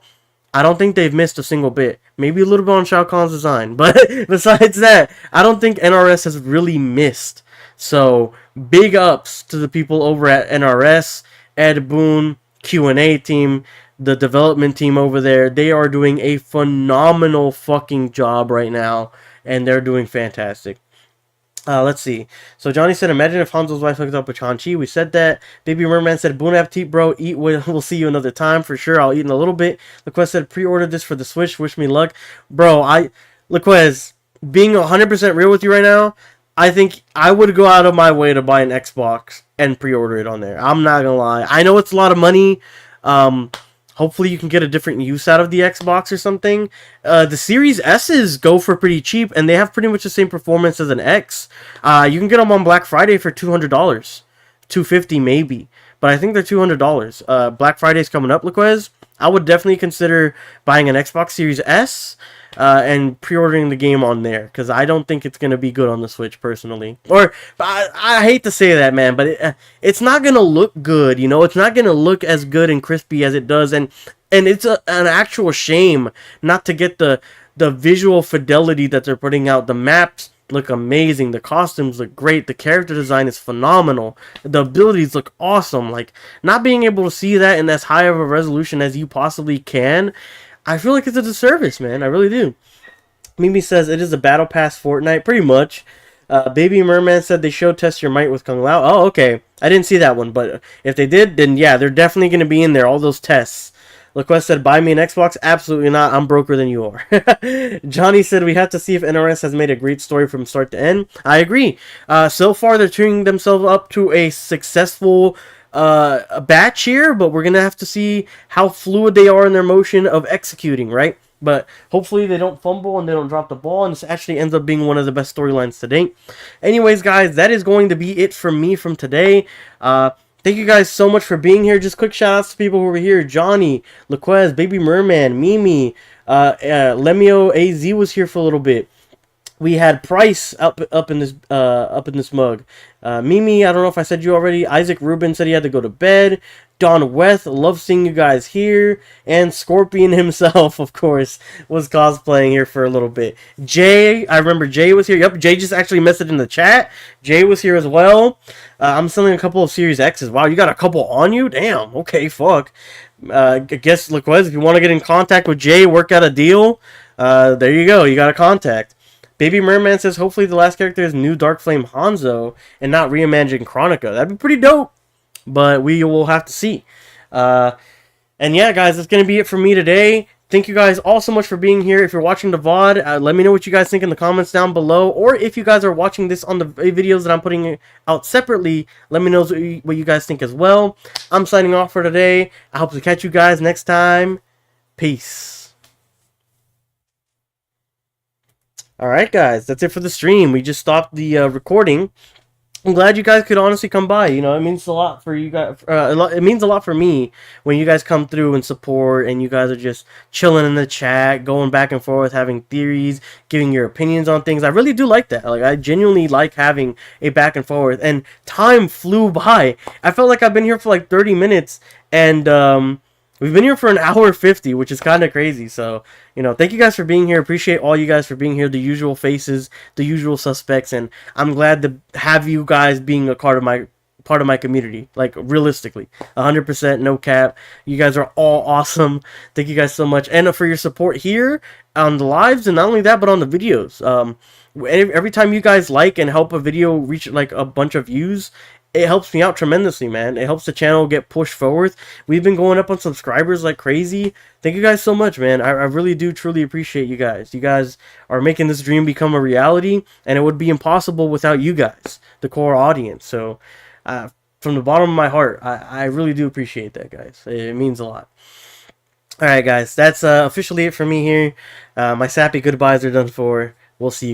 I don't think they've missed a single bit. Maybe a little bit on Shao Kahn's design. But besides that, I don't think NRS has really missed. So, big ups to the people over at NRS, Ed Boon, Q&A team, the development team over there. They are doing a phenomenal fucking job right now. And they're doing fantastic. Let's see. So Johnny said, imagine if Hanzo's wife hooked up with Chan-Chi. We said that. Baby Merman said, bon appetit, bro. Eat. We'll see you another time for sure. I'll eat in a little bit. Laquez said, pre-ordered this for the Switch. Wish me luck. Bro, Laquez, being 100% real with you right now, I think I would go out of my way to buy an Xbox and pre-order it on there. I'm not going to lie. I know it's a lot of money. Hopefully you can get a different use out of the Xbox or something. The Series S's go for pretty cheap, and they have pretty much the same performance as an X. You can get them on Black Friday for $200, $250 maybe, but I think they're $200. Black Friday's coming up, Laquez. I would definitely consider buying an Xbox Series S and pre-ordering the game on there, because I don't think it's going to be good on the Switch, personally. Or, I hate to say that, man, but it's not going to look good, you know? It's not going to look as good and crispy as it does, and it's an actual shame not to get the visual fidelity that they're putting out. The maps look amazing, the costumes look great, the character design is phenomenal, the abilities look awesome. Like, not being able to see that in as high of a resolution as you possibly can, I feel like it's a disservice, man. I really do. Mimi says it is a Battle Pass Fortnite, pretty much. Baby Merman said they showed Test Your Might with Kung Lao. Oh, okay. I didn't see that one, but if they did, then yeah, they're definitely going to be in there, all those tests. LaQuest said, buy me an Xbox? Absolutely not. I'm broker than you are. Johnny said, we have to see if NRS has made a great story from start to end. I agree. So far, they're tuning themselves up to a successful batch here, but we're going to have to see how fluid they are in their motion of executing, right? But hopefully they don't fumble and they don't drop the ball, and this actually ends up being one of the best storylines to date. Anyways, guys, that is going to be it from me from today. Thank you guys so much for being here. Just quick shout outs to people who were here. Johnny, Laquez, Baby Merman, Mimi, Lemio AZ was here for a little bit. We had Price up in this mug. Mimi, I don't know if I said you already. Isaac Rubin said he had to go to bed. Don Weth, love seeing you guys here. And Scorpion himself, of course, was cosplaying here for a little bit. Jay, I remember Jay was here. Yep, Jay just actually messaged in the chat. Jay was here as well. I'm selling a couple of Series X's. Wow, you got a couple on you? Damn, okay, fuck. I guess, Laquez, if you want to get in contact with Jay, work out a deal, there you go. You got a contact. Baby Merman says, hopefully the last character is new Dark Flame Hanzo and not reimagining Kronika. That'd be pretty dope, but we will have to see. And yeah, guys, that's going to be it for me today. Thank you guys all so much for being here. If you're watching the VOD, let me know what you guys think in the comments down below. Or if you guys are watching this on the videos that I'm putting out separately, let me know what you guys think as well. I'm signing off for today. I hope to catch you guys next time. Peace. Alright, guys, that's it for the stream. We just stopped the recording. I'm glad you guys could honestly come by. You know, it means a lot for you guys. It means a lot for me when you guys come through and support, and you guys are just chilling in the chat, going back and forth, having theories, giving your opinions on things. I really do like that. Like, I genuinely like having a back and forth. And time flew by. I felt like I've been here for like 30 minutes, and we've been here for an hour 50, which is kind of crazy. So, you know, thank you guys for being here. Appreciate all you guys for being here. The usual faces, the usual suspects, and I'm glad to have you guys being a part of my community. Like, realistically, 100%, no cap. You guys are all awesome. Thank you guys so much, and for your support here on the lives, and not only that, but on the videos. Every time you guys like and help a video reach like a bunch of views, it helps me out tremendously, man. It helps the channel get pushed forward. We've been going up on subscribers like crazy. Thank you guys so much, man. I really do truly appreciate you guys. You guys are making this dream become a reality, and it would be impossible without you guys, the core audience. So, from the bottom of my heart, I really do appreciate that, guys. It means a lot. Alright, guys. That's officially it for me here. My sappy goodbyes are done for. We'll see you guys.